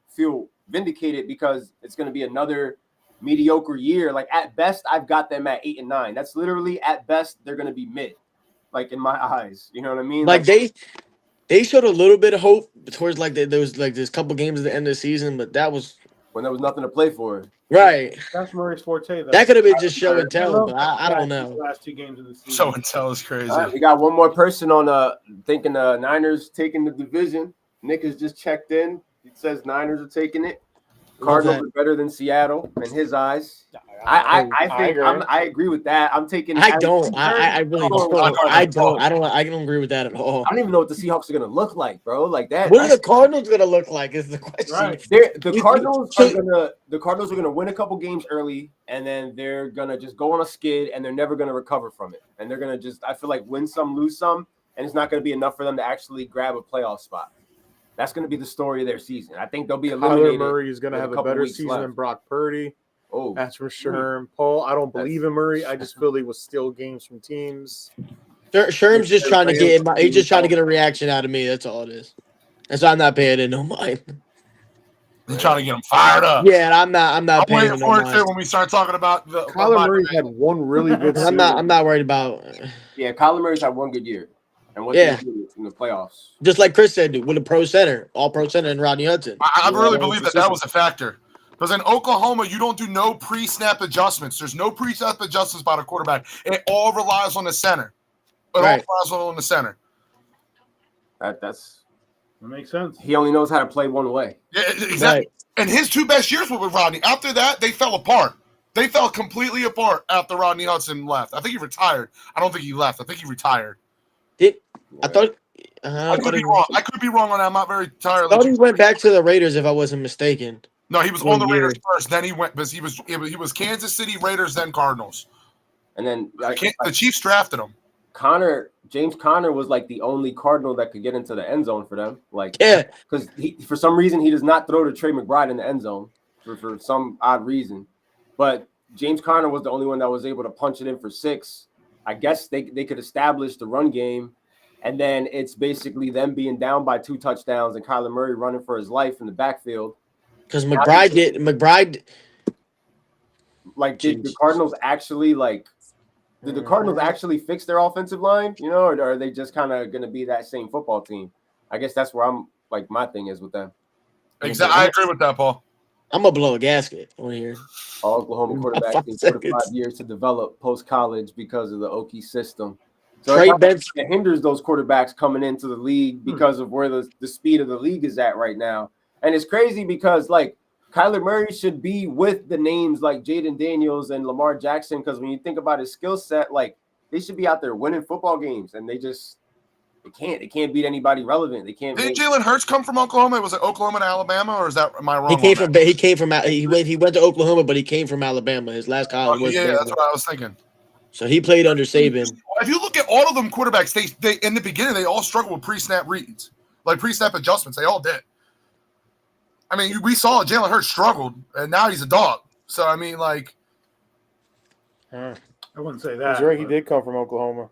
feel vindicated because it's gonna be another mediocre year. Like at best, I've got them at 8 and 9. That's literally at best they're going to be mid, like in my eyes. You know what I mean? Like they showed a little bit of hope towards like there was like this couple games at the end of the season, but that was when there was nothing to play for. right. That's Murray's forte, though. That could have been just show and tell, but I don't The know. last 2 games of the season. Show and tell is crazy. All right, we got one more person on thinking Niners taking the division. Nick has just checked in. He says Niners are taking it. Cardinals are better than Seattle in his eyes. I think I agree with that. I'm taking. I don't. I really don't. I don't. I don't agree with that at all. I don't even know what the Seahawks are gonna look like, bro. Like that. What are the Cardinals gonna look like? Is the question. Right. The Cardinals are gonna win a couple games early, and then they're gonna just go on a skid, and they're never gonna recover from it. And they're gonna just, I feel like, win some, lose some, and it's not gonna be enough for them to actually grab a playoff spot. That's going to be the story of their season. I think they'll be eliminated. Kyler Murray is going to have a better season than Brock Purdy. Oh, that's for sure. And Paul, I don't believe in Murray. I just feel he will steal games from teams. Sherm's just trying to get he's just trying to get a reaction out of me. That's all it is. And so I'm not paying it no mind. You're trying to get him fired up. Yeah, I'm not paying waiting for it too when we start talking about the Kyler Murray had one really good season. I'm not worried about. Yeah, Kyler Murray's had one good year. And what they do in the playoffs. Just like Chris said, with a pro center, all pro center, and Rodney Hudson. I really believe that was a factor. Because in Oklahoma, you don't do no pre-snap adjustments. There's no pre-snap adjustments by the quarterback. It all relies on the center. It all relies on the center. That makes sense. He only knows how to play one way. Yeah, exactly. Right. And his 2 best years were with Rodney. After that, they fell apart. They fell completely apart after Rodney Hudson left. I think he retired. I don't think he left. I think he retired. I thought I could be wrong. I could be wrong on that. I'm not very tired. I thought he went back to the Raiders, if I wasn't mistaken. No, he was on the Raiders first. Then he went because he was Kansas City Raiders, then Cardinals, and then the Chiefs drafted him. James Conner was like the only Cardinal that could get into the end zone for them. Like, because for some reason he does not throw to Trey McBride in the end zone for some odd reason, but James Conner was the only one that was able to punch it in for 6. I guess they could establish the run game. And then it's basically them being down by 2 touchdowns and Kyler Murray running for his life in the backfield. Because McBride. Like, did the Cardinals actually fix their offensive line? You know, or are they just kind of going to be that same football team? I guess that's where I'm like my thing is with them. Exactly, I agree with that, Paul. I'm gonna blow a gasket on here. Oklahoma quarterback takes 4 to 5 years to develop post college because of the Okie system. So it hinders those quarterbacks coming into the league because of where the speed of the league is at right now. And it's crazy because, like, Kyler Murray should be with the names like Jaden Daniels and Lamar Jackson because when you think about his skill set, like, they should be out there winning football games, and they can't beat anybody relevant. They can't. Did Jalen Hurts come from Oklahoma? Was it Oklahoma to Alabama, or am I wrong? He went to Oklahoma, but he came from Alabama. His last college was Alabama. That's what I was thinking. So he played under Saban. If you look at all of them quarterbacks, they in the beginning they all struggled with pre-snap reads, like pre-snap adjustments. They all did. I mean, we saw Jalen Hurts struggled, and now he's a dog. So I mean, like, I wouldn't say that. He's right. He did come from Oklahoma.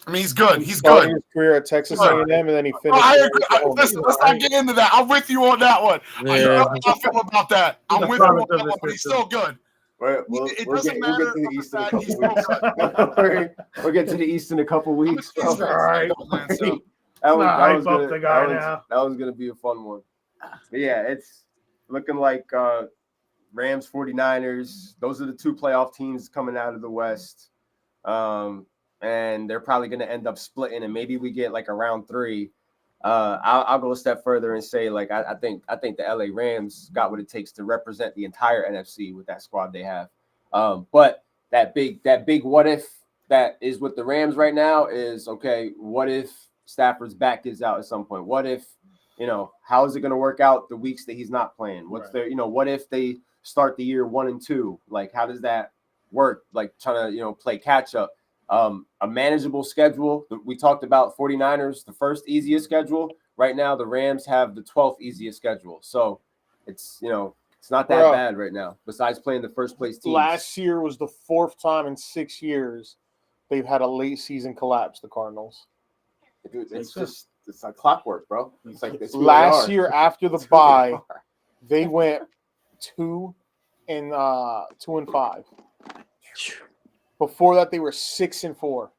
I mean, he's good. He's started good. His career at Texas A&M, and then he finished. I agree. Let's not get into that. I'm with you on that one. Yeah. I know how I feel about that. I'm with you on that one, but he's still good. It doesn't matter. We'll get to the East in a couple weeks. All right. That was gonna be a fun one. But yeah, it's looking like Rams, 49ers. Those are the 2 playoff teams coming out of the West. And they're probably going to end up splitting, and maybe we get like a round 3. I'll go a step further and say, like, I think the LA Rams got what it takes to represent the entire NFC with that squad they have. But that big what if that is with the Rams right now is, okay, what if Stafford's back is out at some point? What if, how is it going to work out the weeks that he's not playing? What's what if they start the year 1-2? Like, how does that work? Like, trying to, play catch up. A manageable schedule. We talked about 49ers, the first easiest schedule. Right now, the Rams have the 12th easiest schedule. So it's, it's not that bad right now, besides playing the first place teams. Last year was the 4th time in 6 years they've had a late season collapse, the Cardinals. Dude, it's like clockwork, bro. It's like last year after the bye, they went 2-8 and 2-5. Before that, they were 6-4.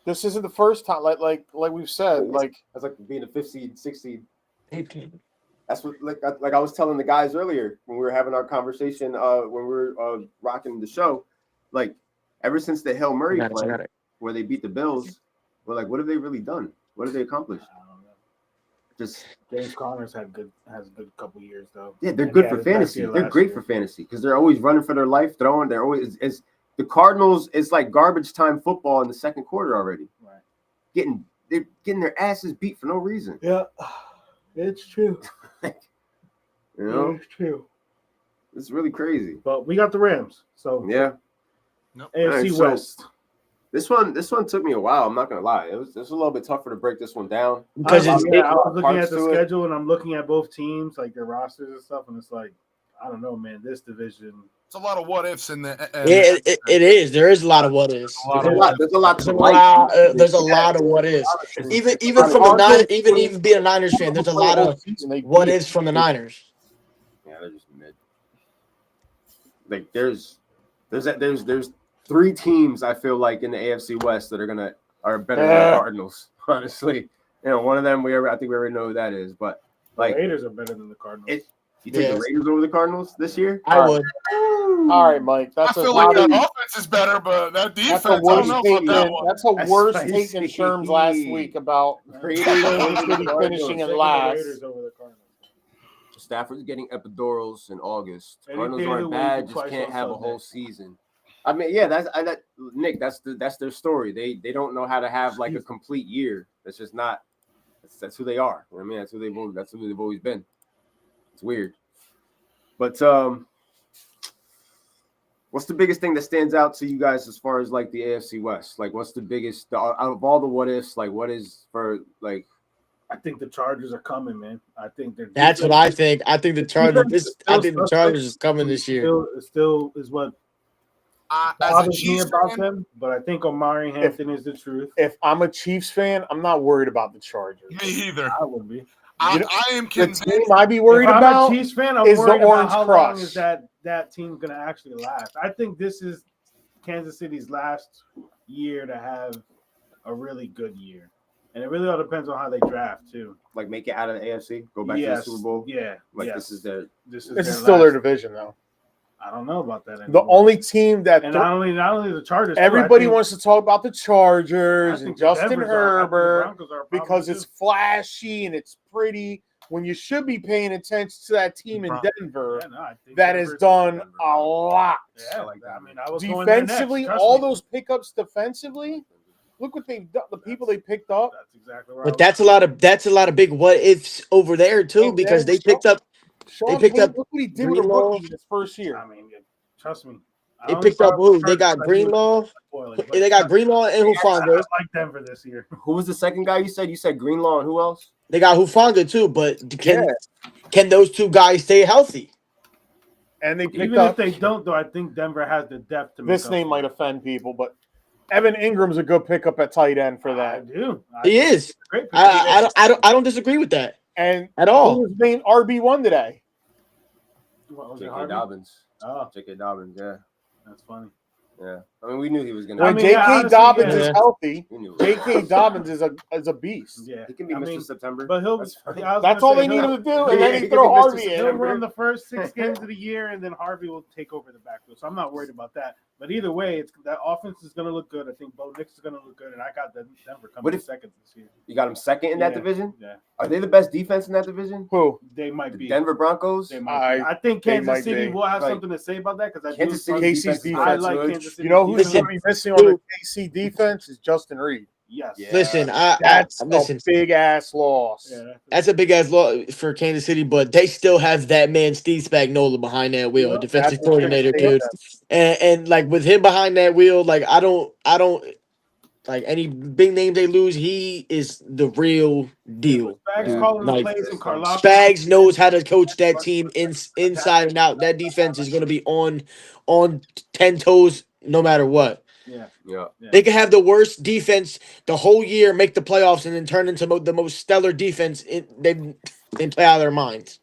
This isn't the first time, like we've said, like That's like being a 5th seed, 6th seed. 18. That's what like I was telling the guys earlier when we were having our conversation when we were rocking the show. Like ever since the Hail Mary play where they beat the Bills, we're like, what have they really done? What have they accomplished? I don't know. Just James Conner's has a good couple years though. yeah, they're And good he for had his best fantasy. year They're last great year. for fantasy because they're always running for their life, throwing. They're always it's the Cardinals. It's like garbage time football in the second quarter already. Right. They're getting their asses beat for no reason. Yeah, it's true. You know, It's true. it's really crazy. But we got the Rams, so Yeah. AFC All right, so- West. This one took me a while. I'm not gonna lie. It was a little bit tougher to break this one down. Because I it's was looking parts at the to it. schedule and I'm looking at both teams, like their rosters and stuff, and it's like, I don't know, man. This division, It's a lot of what ifs in the. it is. There is a lot of what ifs. There's a lot. There's a lot There's to a like. lot. There's a lot of what ifs. Even from the Niners, even being a Niners fan, there's a lot of what ifs from the Niners. Yeah, they're just mid. Like there's 3 teams I feel like in the AFC West that are better than the Cardinals. Honestly, one of them I think we already know who that is. But like the Raiders are better than the Cardinals. you take the Raiders over the Cardinals this year? I would. all right, Mike. I feel like that offense is better, but that defense, That's a I don't worse know about statement. that one. That's a That's worse spicy. take than Sherm's last week about Raiders Kansas over the City Cardinals. finishing in Taking the last. Raiders over the Cardinals. Stafford's getting epidurals in August. Any Cardinals day of aren't the bad, week, just twice can't on have a Sunday. whole season. I mean, yeah, Nick. That's their story. They don't know how to have like a complete year. That's just not. That's who they are. I mean, that's who they've always been. It's weird. But what's the biggest thing that stands out to you guys as far as like the AFC West? Like, what's the biggest out of all the what ifs? Like, what is for like? I think the Chargers are coming, man. I think they're. That's what I think. I think the Chargers. I think the Chargers is coming this year. Still is what As a bothers me Chiefs about fan, them. But I think Omari Hampton is the truth. If I'm a Chiefs fan, I'm not worried about the Chargers. me either. I would be. I am The convinced. team I'd be worried if I'm about a Chiefs fan, I'm is the worried about Orange how Crush. long is that team going to actually last. I think this is Kansas City's last year to have a really good year. And it really all depends on how they draft, too. Like make it out of the AFC, go back to the Super Bowl. Yeah. Like yes. this is their. This This is their still their last- division, though. I don't know about that The anymore. only team that and not only the Chargers. too, everybody I think- wants to talk about the I Chargers and think Justin Denver's are- I think the Herbert Broncos are a problem, because too. it's flashy and it's pretty. When you should be paying attention to that team in Denver Yeah, no, I think that has Denver's- done a lot. Yeah, I like that. I mean, I was going there next, Defensively, trust all me. those pickups defensively. Look what they've done. The people they picked up. That's exactly right. But that's a lot of big what ifs over there too, And because then they picked up. Sean picked Payton, up look what he did with a Greenlaw. rookie this first year. I mean, trust me. They picked up who? They got Greenlaw. They got Greenlaw and I Hufanga. like Denver this year. Who was the second guy you said? You said Greenlaw and who else? They got Hufanga too. But can those two guys stay healthy? And they picked Even up. if they don't, though, I think Denver has the depth to make This up name for might it. offend people, but Evan Ingram's a good pickup at tight end for I that. do. He is. Great pick. I don't disagree with that And at who all. was named RB1 today? What was it, J.K. Harvey? Dobbins. Oh, J.K. Dobbins. Yeah, that's funny. yeah. I mean, we knew he was gonna. When mean, J.K. honestly, Dobbins yeah. is healthy, We knew. J.K. Dobbins is a beast. Yeah, He can be I Mr. mean, September. but he'll. That's fine. I was That's gonna all say they need he'll- him to do, and Yeah, then he he can throw be Mr. Harvey He'll in. run the first 6 games of the year, and then Harvey will take over the backfield. So I'm not worried about that. But either way, it's that offense is going to look good. I think Bo Nix is going to look good, and I got Denver coming What in if- second this year. You got him second in that Yeah. division. Yeah, Are they the best defense in that division? Who? they might The be. Denver Broncos. They might be. I think they Kansas might City be. will have Like, something to say about that because I Kansas do. City Casey's defense is defense. I good. like Kansas City. You know who's Listen, going to be missing on the KC defense is Justin Reed. Yes. Yeah. Listen, That's listen. a big ass loss. Yeah. That's a big ass loss for Kansas City, but they still have that man Steve Spagnuolo behind that wheel, Yeah, defensive that's what coordinator, I'm saying. dude. And like with him behind that wheel, like I don't like any big name they lose. He is the real deal. Spags Yeah. calling the Like, plays and Karlaftis. Spags knows how to coach that team inside and out. That defense is going to be on 10 toes no matter what. Yeah. Yeah. They can have the worst defense the whole year, make the playoffs, and then turn into the most stellar defense. They play out of their minds.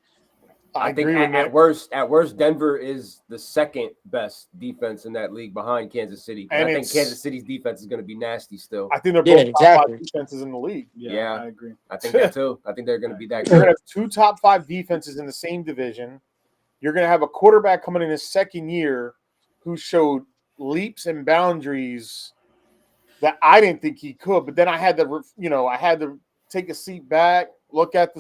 I think agree with at worst, Denver is the second best defense in that league behind Kansas City. And I think Kansas City's defense is going to be nasty still. I think they're Yeah, both top exactly. 5 defenses in the league. Yeah, I agree. I think that too. I think they're going to be that You're going good. to have 2 top 5 defenses in the same division. You're going to have a quarterback coming in his second year who showed leaps and boundaries that I didn't think he could. But then I had to take a seat back, look at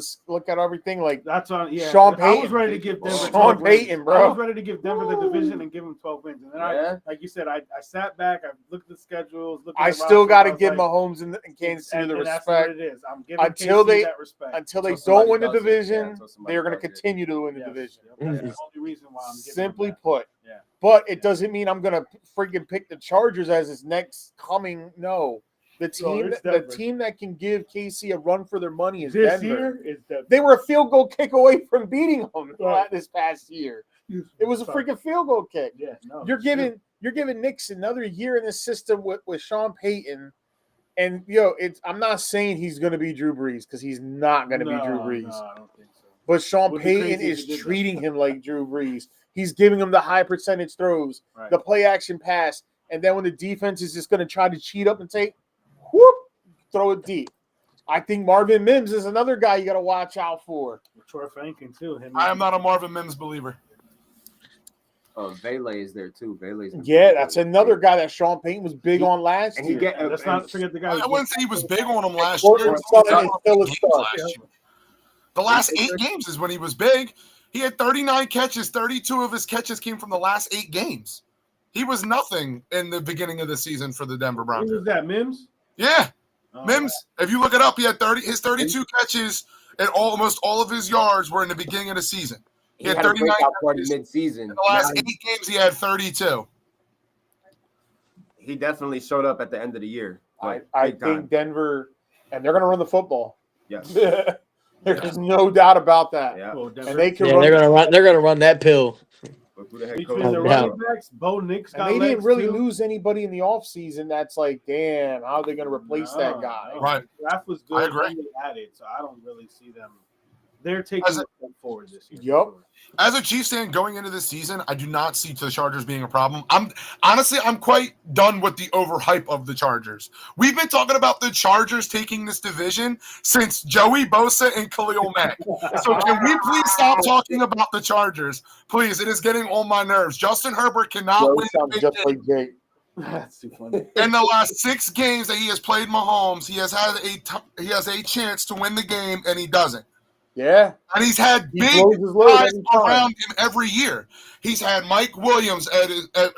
everything. Like That's on. Yeah, Sean I was Payton. ready to give Denver Sean 12 wins. Payton, bro. I was ready to give Denver the division and give them 12 wins. And then like you said, I sat back, I looked at the schedules. I still got to give Mahomes and Kansas City the and respect. that's what it is. I'm giving Until KC they- that respect. Until they Until don't win the somebody does it, division, until somebody they're going to does it. continue to win the Yes. division. That's the only reason why I'm giving Simply them that. put. Yeah. But it doesn't mean I'm going to freaking pick the Chargers as his next coming. No. The it's the Denver. team that can give KC a run for their money is This Denver. year is Denver. They were a field goal kick away from beating them Right. this past year. It was a freaking field goal kick. Yeah, no. You're giving Knicks another year in the system with Sean Payton. And I'm not saying he's going to be Drew Brees because he's not going to be Drew Brees. No, I don't think so. But Sean Would be Payton crazy if is he did that. treating him like Drew Brees. He's giving him the high percentage throws, Right. the play action pass, and then when the defense is just going to try to cheat up and take, whoop, throw it deep. I think Marvin Mims is another guy you got to watch out for. Troy Franklin too. I am not a Marvin Mims believer. Vele is there too. Vele's Yeah, that's another guy that Sean Payton was big on last and he year. get Let's not forget the guy. I wouldn't say he was big on him last Courtland year. Sutton is still a star. The last 8 games is when he was big. He had 39 catches. 32 of his catches came from the last 8 games. He was nothing in the beginning of the season for the Denver Who Broncos. was that? Mims. Yeah, Oh, Mims. If you look it up, he had 32 catches, and almost all of his yards were in the beginning of the season. He had a breakout party mid-season. In the last Now 8 games, he had 32. he definitely showed up at the end of the year. I Big time. think Denver, and they're going to run the football. Yes. There's no doubt about that. Yeah. Well, Denver. And they can Yeah, run. they're gonna run that pill. Look who the head Between coach the is. running backs, Bo Nix got And they didn't legs, really too. lose anybody in the offseason that's like, damn, how are they going to replace that guy? No. Right. The draft was good. I agree. and they added, so I don't really see them. They're taking a As a- step forward this year. Yup. As a Chiefs fan going into this season, I do not see the Chargers being a problem. I'm quite done with the overhype of the Chargers. We've been talking about the Chargers taking this division since Joey Bosa and Khalil Mack. So can we please stop talking about the Chargers? Please, it is getting on my nerves. Justin Herbert cannot Joe win a sounds big just game. like Jake. That's too funny. In the last 6 games that he has played Mahomes, he has a chance to win the game, and he doesn't. Yeah. And he's had He big blows his load guys every time. around him every year. He's had Mike Williams at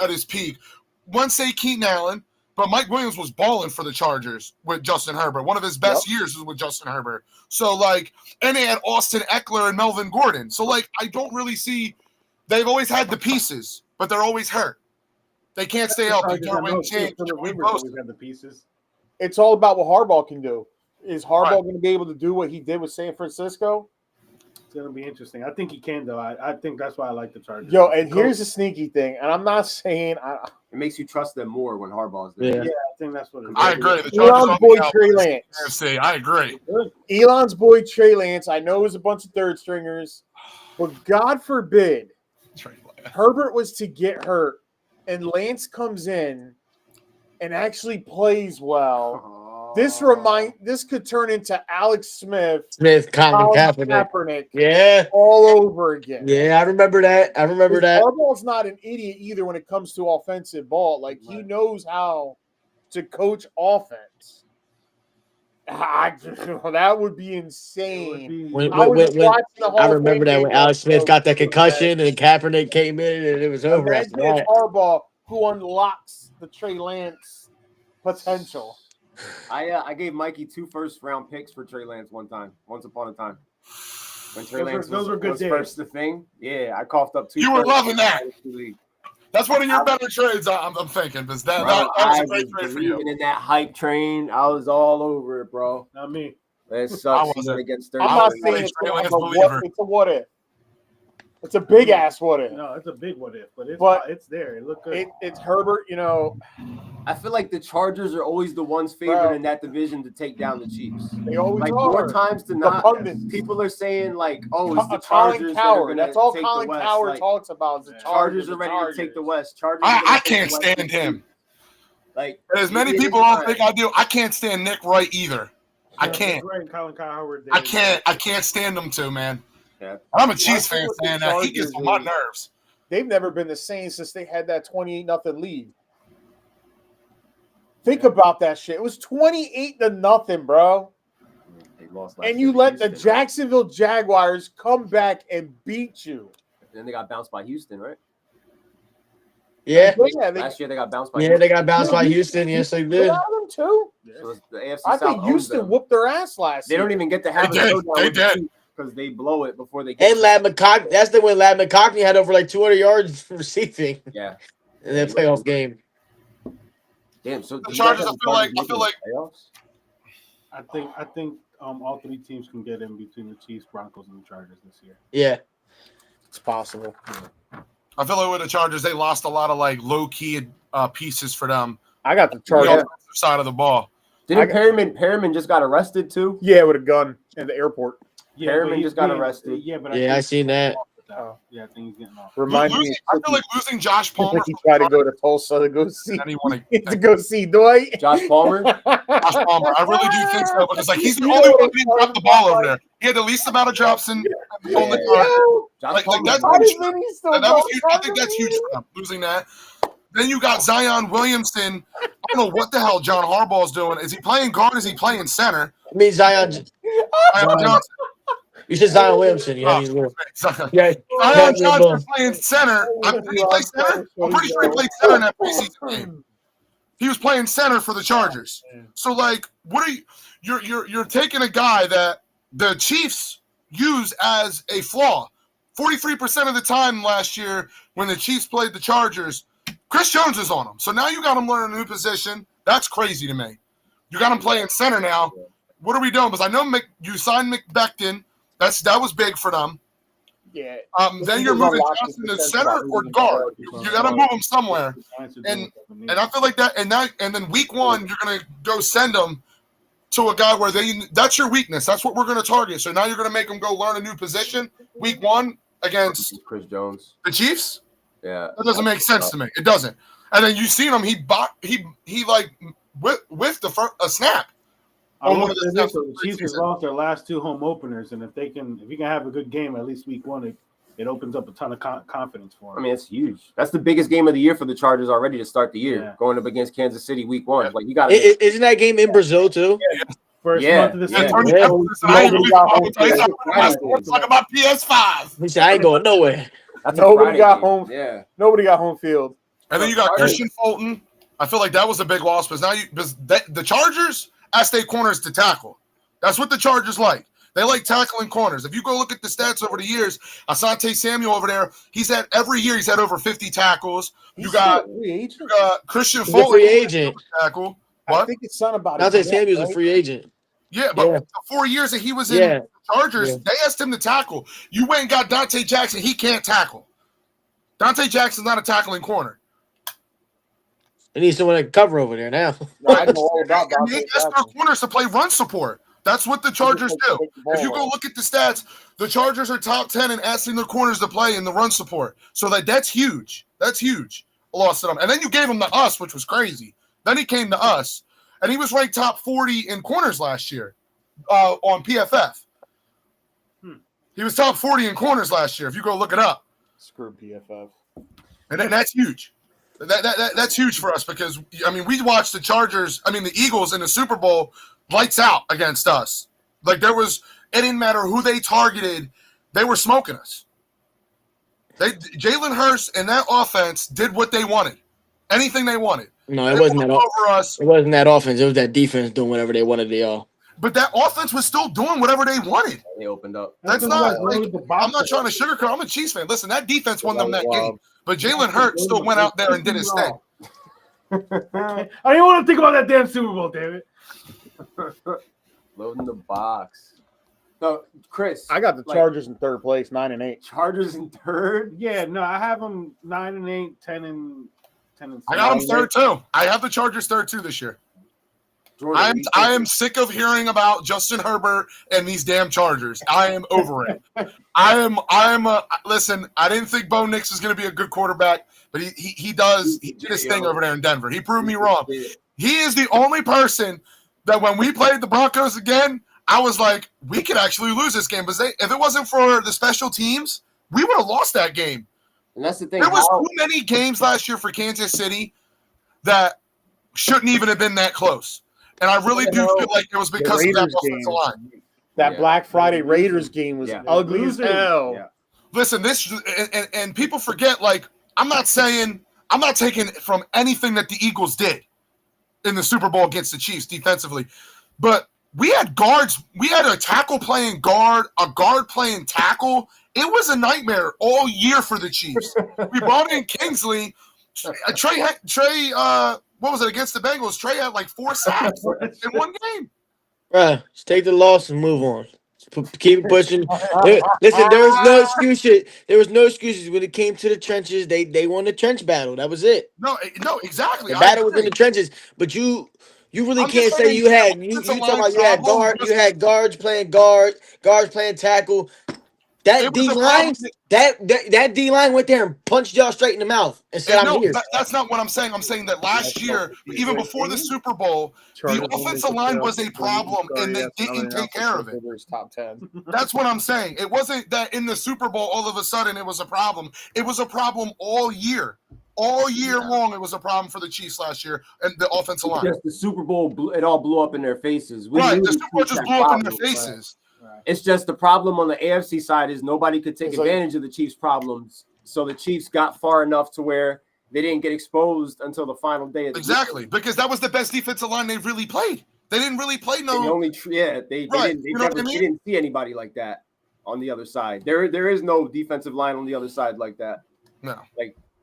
his peak. One say Keenan Allen, but Mike Williams was balling for the Chargers with Justin Herbert. One of his best years was with Justin Herbert. So, and they had Austin Eckler and Melvin Gordon. So, I don't really see – they've always had the pieces, but they're always hurt. They can't stay healthy. Derwin James, Joey Bosa. Had the pieces. It's all about what Harbaugh can do. Is Harbaugh Right. going to be able to do what he did with San Francisco? It's gonna be interesting. I think he can though. I think that's why I like the Chargers. Yo, and here's the sneaky thing, and I'm not saying It makes you trust them more when Harbaugh's there. Yeah. Yeah, I think that's what it is. I agree. The Chargers Elon's on boy the out- Trey Lance. AFC. I agree. Elon's boy Trey Lance. I know it was a bunch of third stringers, but God forbid Herbert was to get hurt, and Lance comes in and actually plays well. This could turn into Alex Smith, Colin Colin Kaepernick. Kaepernick Yeah, all over again. yeah, I remember that. Harbaugh's not an idiot either when it comes to offensive ball. He knows how to coach offense. That would be insane. When I was watching the Hall I of remember Fame that when game Alex Smith got that yesterday. concussion and Kaepernick came in and it was over after Imagine that. if Harbaugh who unlocks the Trey Lance potential. I gave Mikey 2 first-round picks for Trey Lance once upon a time. When Trey Lance those were good was days. first the thing. Yeah, I coughed up 2. You were firsts loving in that. the league. That's one of your better trades, I'm thinking, because that Bro, was I a great was trade for you. believing in that hype train. I was all over it, bro. Not me. It sucks. He wasn't. went against I'm not was saying a it's Trey Lance a what, believer. it's a what if. It's a big ass what if. No, it's a big what if, but it's there. It looked good. It's Herbert. You know, I feel like the Chargers are always the ones favored in that division to take down the Chiefs. They always like are. More times than not, pundits. people are saying like, "Oh, it's the Colin Chargers." Coward. That's all take Colin the West. Coward like, talks about. Is the Chargers are ready to take the West. Chargers. I can't stand him. Like as many people don't think I do. I can't stand Nick Wright either. I can't. Colin Coward. I can't stand them two, man. Yeah. I'm a Chiefs fan saying that. He gets on my nerves. They've never been the same since they had that 28-0 lead. Think about that shit. It was 28-0, bro. They lost and you let the Jacksonville Jaguars come back and beat you. Then they got bounced by Houston, right? Yeah. Last year they got bounced by. Yeah, they got bounced by Houston. Yes, they did. Them too. So the AFC I South think Houston whooped their ass last They year. don't even get to have They a did. showdown They with the did. Chiefs because they blow it before they get. And Lad McConkey. That's the when Lad McConkey had over like 200 yards receiving. Yeah. In that playoff game. Damn. So The Chargers, I feel like playoffs? I think all three teams can get in between the Chiefs, Broncos, and the Chargers this year. Yeah. It's possible. I feel like with the Chargers, they lost a lot of like low key pieces for them. I got the The Chargers. offensive side of the ball. Didn't Perriman just got arrested too? Yeah, with a gun in the airport. Yeah, Perriman but he's just got being- arrested. Yeah, but Yeah, I seen that. Yeah, I think he's getting off. Remind me. I feel like losing Josh Palmer. He tried to go to Tulsa to go see Anyone, to go see Dwight. Josh Palmer. Josh Palmer. I really do think so because like he's the only one who didn't drop the ball over there. He had the least amount of drops in on the Josh like Palmer. that's How did Vinny still that go was huge. I think to that's huge for them, losing that. Then you got Zion Williamson. I don't know what the hell John Harbaugh's doing. Is he playing guard? Is he playing center? I mean, Zion. Zion Johnson. You said Zion Williamson. Yeah, he's little. Yeah. Zion Johnson playing center. Did he play center? I'm pretty sure he played center in that preseason game. He was playing center for the Chargers. So, like, what are you? You're taking a guy that the Chiefs use as a flaw. 43% of the time last year when the Chiefs played the Chargers, Chris Jones is on him. So now you got him learning a new position. That's crazy to me. You got him playing center now. What are we doing? Because I know you signed McBecton. That was big for them. Yeah. Then you're moving Johnson to center or guard. You got to move him somewhere. And I feel like that. And then week one, you're gonna go send them to a guy where that's your weakness. That's what we're gonna target. So now you're gonna make them go learn a new position week one against Chris Jones. the Chiefs. Yeah. That doesn't make sense to me. It doesn't. And then you seen him. He like whiffed a snap. The Chiefs have lost their last two home openers, and if he can have a good game at least week one, it opens up a ton of confidence for him. I mean, it's huge. That's the biggest game of the year for the Chargers already to start the year, Yeah. going up against Kansas City week one. Like you got Isn't that game in Brazil too? First Yeah. month of the Yeah. season. Talk about PS5. He said, I ain't going nowhere. That's a Nobody Friday got game. home. Yeah. Nobody got home field. And then you got Christian Fulton. I feel like that was a big loss because the Chargers ask their corners to tackle. That's what the Chargers like. They like tackling corners. If you go look at the stats over the years, Asante Samuel over there, every year he's had over 50 tackles. You got Christian He's a Fulton free agent. tackle. I What? think it's son about Dante Samuel's a free agent. Yeah, but Yeah. the 4 years that he was in Yeah. the Chargers, Yeah. they asked him to tackle. You went and got Dante Jackson. He can't tackle. Dante Jackson's not a tackling corner. He needs someone to cover over there now. I know all about And they ask their corners to play run support. That's what the Chargers do. If you go look at the stats, the Chargers are top 10 in asking their corners to play in the run support. So that's huge. That's huge. A loss to them. And then you gave him to us, which was crazy. Then he came to us, and he was ranked top 40 in corners last year on PFF. He was top 40 in corners last year, if you go look it up. Screw PFF. And that's huge. That's huge for us because, I mean, we watched the Eagles in the Super Bowl lights out against us. Like it didn't matter who they targeted, they were smoking us. Jalen Hurts and that offense did what they wanted. Anything they wanted. No, it wasn't that over us. It wasn't that offense. It was that defense doing whatever they wanted to all. But that offense was still doing whatever they wanted. They opened up. That's not like, I'm not trying to sugarcoat. I'm a Chiefs fan. Listen, that defense won them that game. But Jalen Hurts still went out there and did his thing. I didn't want to think about that damn Super Bowl, damn it. Loading the box. So, Chris, I got the Chargers in third place, 9-8. Chargers in third. Yeah, no, I have them 9-8, 10-7. I got them third too. I have the Chargers third too this year. Jordan, I am sick of hearing about Justin Herbert and these damn Chargers. I am over it. Listen, I didn't think Bo Nix was going to be a good quarterback, but he did his thing over there in Denver. He proved me wrong. He is the only person that when we played the Broncos again, I was like, we could actually lose this game. But if it wasn't for the special teams, we would have lost that game. And that's the thing. There was too many games last year for Kansas City that shouldn't even have been that close. And I really do feel like it was because of that offensive line. That Black Friday Raiders game was ugly as hell. Yeah. Listen, and people forget, like, I'm not taking from anything that the Eagles did in the Super Bowl against the Chiefs defensively. But we had guards. We had a tackle playing guard, a guard playing tackle. It was a nightmare all year for the Chiefs. We brought in Kingsley. Trey, what was it against the Bengals? Trey had like 4 sacks in one game. Just take the loss and move on. Keep pushing. Listen, there was no excuses. There was no excuses when it came to the trenches. They won the trench battle. That was it. No, exactly. The battle was in the trenches. But you really can't say you had guards playing tackle. That D line, that D line went there and punched y'all straight in the mouth and said, "I'm here." That's not what I'm saying. I'm saying that last year, even before the Super Bowl, the offensive line was a problem, and they didn't take care of it. Top 10. That's what I'm saying. It wasn't that in the Super Bowl all of a sudden it was a problem. It was a problem all year. All year long, it was a problem for the Chiefs last year and the offensive line. Just the Super Bowl, it all blew up in their faces. Right, the Super Bowl just blew up in their faces. Right. It's just the problem on the AFC side is nobody could take advantage of the Chiefs' problems. So the Chiefs got far enough to where they didn't get exposed until the final day of the Exactly, because that was the best defensive line they really played. They didn't really play they didn't see anybody like that on the other side. There is no defensive line on the other side like that. No.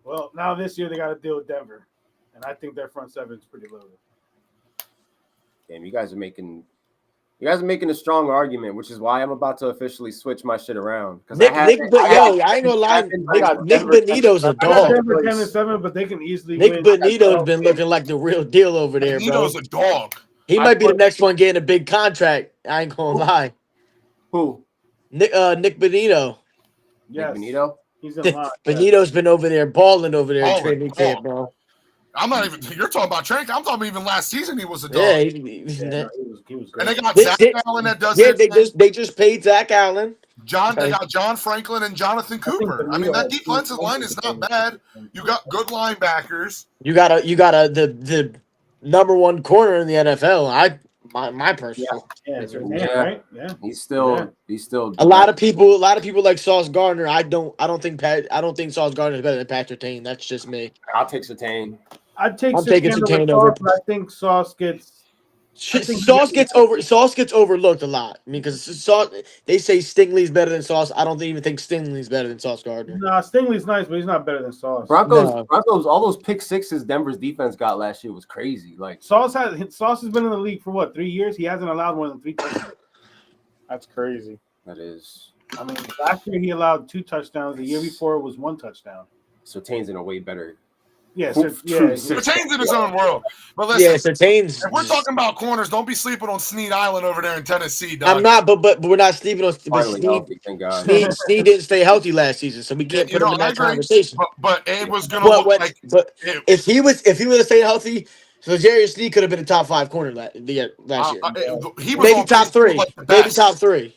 Well, now this year they got to deal with Denver, and I think their front seven is pretty loaded. Damn, you guys are making a strong argument, which is why I'm about to officially switch my shit around. I ain't gonna lie. Nick Benito's a dog. Denver 10-7, but they can easily Nick win. Benito's been looking like the real deal over there, bro. Benito's a dog. He might be the next one getting a big contract. I ain't gonna lie. Who? Nick Benito. Yes. Nick Benito? He's in line. Benito's been over there balling over there in training camp, bro. I'm not even. You're talking about training. I'm talking even last season he was a dog. Yeah, he was great. And they got Zach Allen that does it. They just paid Zach Allen. They got John Franklin and Jonathan Cooper. I mean, that defensive line is not bad. You got good linebackers. You got the number one corner in the NFL. My personal. Right? Yeah. He's still a lot of people like Sauce Gardner. I don't think Sauce Gardner is better than Patrick Surtain. That's just me. I'll take Surtain. I'm taking Surtain over. But I think Sauce gets overlooked a lot. I mean, because Sauce, they say Stingley's better than Sauce. I don't even think Stingley's better than Sauce Gardner. Nah, Stingley's nice, but he's not better than Sauce. Broncos, all those pick sixes Denver's defense got last year was crazy. Like Sauce has been in the league for what, 3 years? He hasn't allowed more than 3 touchdowns. That's crazy. That is. I mean, last year he allowed 2 touchdowns. The year before it was 1 touchdown. Surtain's in a way better. Surtain's in his own world. But listen, Surtain's. If we're talking about corners, don't be sleeping on Snead Island over there in Tennessee, dog. I'm not, but we're not sleeping on Snead. Snead didn't stay healthy last season, so we can't put him in that conversation. But it was gonna look like. But if he would have stayed healthy, so Jarius Snead could have been a top 5 corner last year. He was maybe top 3. Maybe top 3.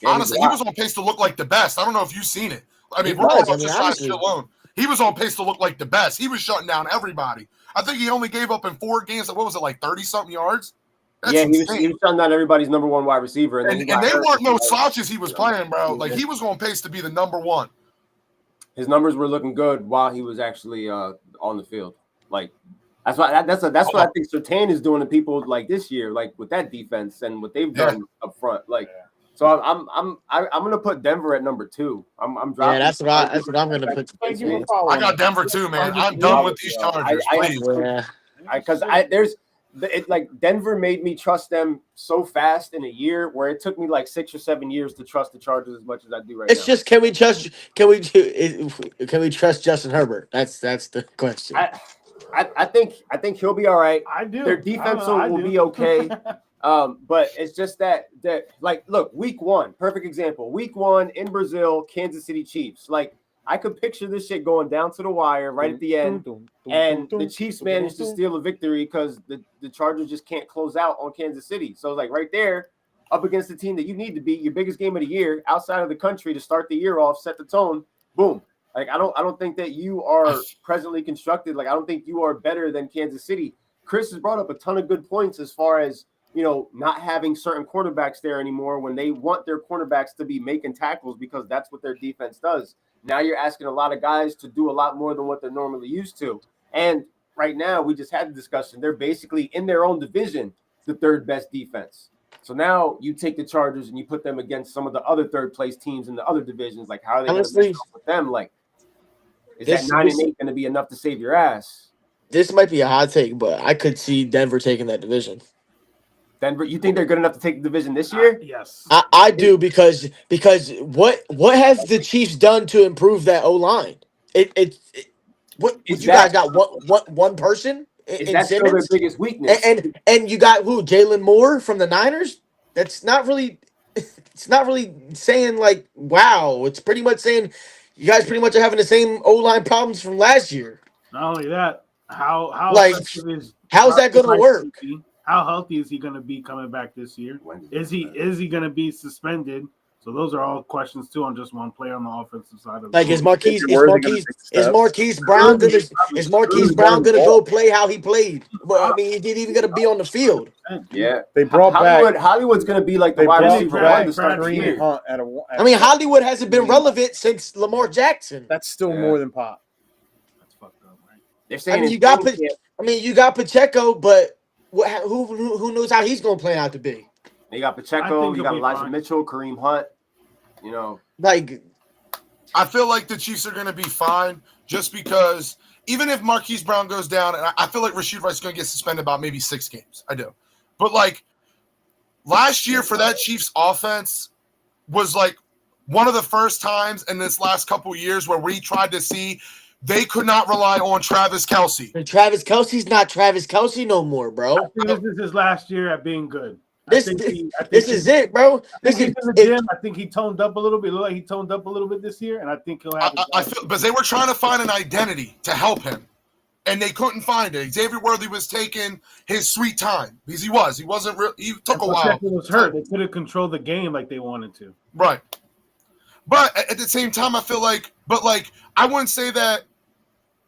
Honestly, he was on pace to look like the best. I don't know if you've seen it. I mean, we're talking about just last year alone. He was on pace to look like the best. He was shutting down everybody. I think he only gave up in 4 games. What was it, like 30-something yards? That's he was shutting down everybody's number 1 wide receiver. And they weren't no slouches he was playing, bro. Like, he was on pace to be the number 1. His numbers were looking good while he was actually on the field. Like, that's what I think Surtain is doing to people like this year, like with that defense and what they've done up front. Like, so I'm gonna put Denver at number 2. I'm dropping. Yeah, that's what I'm gonna put. I got Denver too, man. I'm done with these Chargers. Because like Denver made me trust them so fast in a year where it took me like 6 or 7 years to trust the Chargers as much as I do right It's now. just can we trust Justin Herbert? That's the question. I think he'll be all right. I do. Their defense I will do. be okay. But it's just that like look, week 1, perfect example. Week 1 in Brazil, Kansas City Chiefs. Like I could picture this shit going down to the wire right at the end, and the Chiefs managed to steal a victory because the Chargers just can't close out on Kansas City. So like right there, up against the team that you need to beat, your biggest game of the year outside of the country to start the year off, set the tone, boom. Like I don't think that you are presently constructed. Like I don't think you are better than Kansas City. Chris has brought up a ton of good points as far as, you know, not having certain cornerbacks there anymore when they want their cornerbacks to be making tackles because that's what their defense does. Now you're asking a lot of guys to do a lot more than what they're normally used to. And right now we just had the discussion. They're basically in their own division, the third best defense. So now you take the Chargers and you put them against some of the other third place teams in the other divisions. Like how are they going to match up with them? Like, is that 9-8 going to be enough to save your ass? This might be a hot take, but I could see Denver taking that division. Denver, you think they're good enough to take the division this year? Yes, I do because what have the Chiefs done to improve that O line? What you guys got one person in That's still their Simmons, biggest weakness. and you got who, Jalen Moore from the Niners? That's not really. It's not really saying like wow. It's pretty much saying you guys pretty much are having the same O line problems from last year. not only that, how Like, effective is how's that going to work? How healthy is he going to be coming back this year? Is he going to be suspended? So those are all questions too on just one player on the offensive side of the Like is Marquise Brown gonna go play how he played? But I mean, he didn't even gonna be on the field. Yeah, they brought back Hollywood's going to be like the wide receiver one to start the year. Hunt I mean, Hollywood hasn't been relevant since Lamar Jackson. That's still more than Pop. That's fucked up, right? They're saying you got Pacheco, but who knows how he's gonna play out to be? They got Pacheco, you got Elijah Mitchell, Kareem Hunt. You know, like I feel like the Chiefs are going to be fine just because even if Marquise Brown goes down, and I feel like Rashid Rice is going to get suspended about maybe 6 games. I do. But like last year for that Chiefs offense was like one of the first times in this last couple of years where we tried to see they could not rely on Travis Kelce. And Travis Kelce's not Travis Kelce no more, bro. I think this is his last year at being good. This is it, bro. I think he toned up a little bit. It looked like he toned up a little bit this year, and I think he'll have. I feel, but they were trying to find an identity to help him, and they couldn't find it. Xavier Worthy was taking his sweet time because he wasn't real. He took a while. He was hurt. They couldn't control the game like they wanted to. Right, but at the same time, I feel like, I wouldn't say that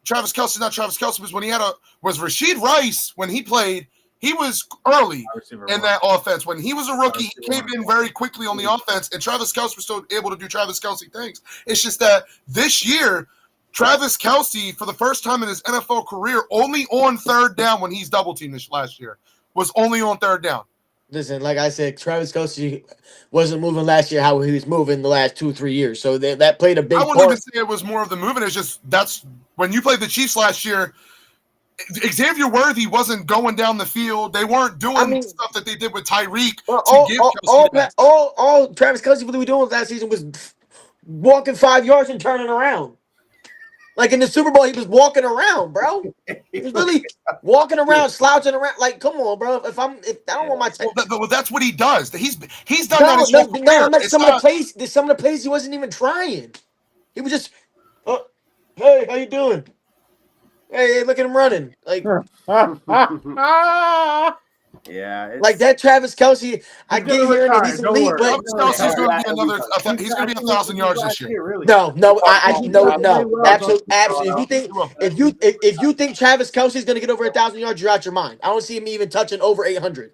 Travis Kelce not Travis Kelce because when he was Rashid Rice when he played. He was early in that offense. When he was a rookie, he came in very quickly on the offense, and Travis Kelce was still able to do Travis Kelce things. It's just that this year, Travis Kelce, for the first time in his NFL career, only on third down when he's double-teamed this last year, was only on third down. Listen, like I said, Travis Kelce wasn't moving last year how he was moving the last 2-3 years. So that played a big part. I wouldn't even say it was more of the moving. It's just that's when you played the Chiefs last year, Xavier Worthy wasn't going down the field. They weren't doing stuff that they did with Tyreek all Travis Kelce was doing last season was walking 5 yards and turning around. Like in the Super Bowl, he was walking around, bro. He was really walking around, slouching around. Like, come on, bro. If I don't want my time. Well, that's what he does. He's done that his whole career. Some of the plays he wasn't even trying. He was just, hey, how you doing? Hey, look at him running. Like, yeah, like that Travis Kelce. I get here and he's elite, but Travis Kelce's going to be he's going to be 1,000 yards this year. Really. No. Absolutely. If you think Travis Kelce is going to get over 1,000 yards, you're out your mind. I don't see him even touching over 800.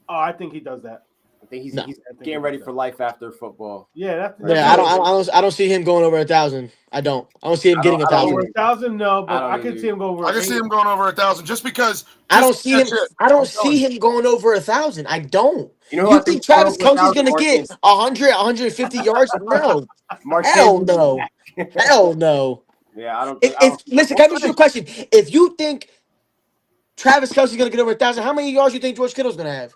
Oh, I think he does that. I think he's getting ready for life after football. Yeah, I don't see him going over 1,000. I don't see him getting 1,000. 1,000, no, but I can see him go over. I can see him going over 1,000 just because. I don't see him going over 1,000. I don't. You think Travis Kelce's going to get 100, 150 yards? No. Hell no. Hell no. Yeah, I don't. Listen, can I ask you a question? If you think Travis Kelce's going to get over 1,000. How many yards do you think George Kittle's going to have?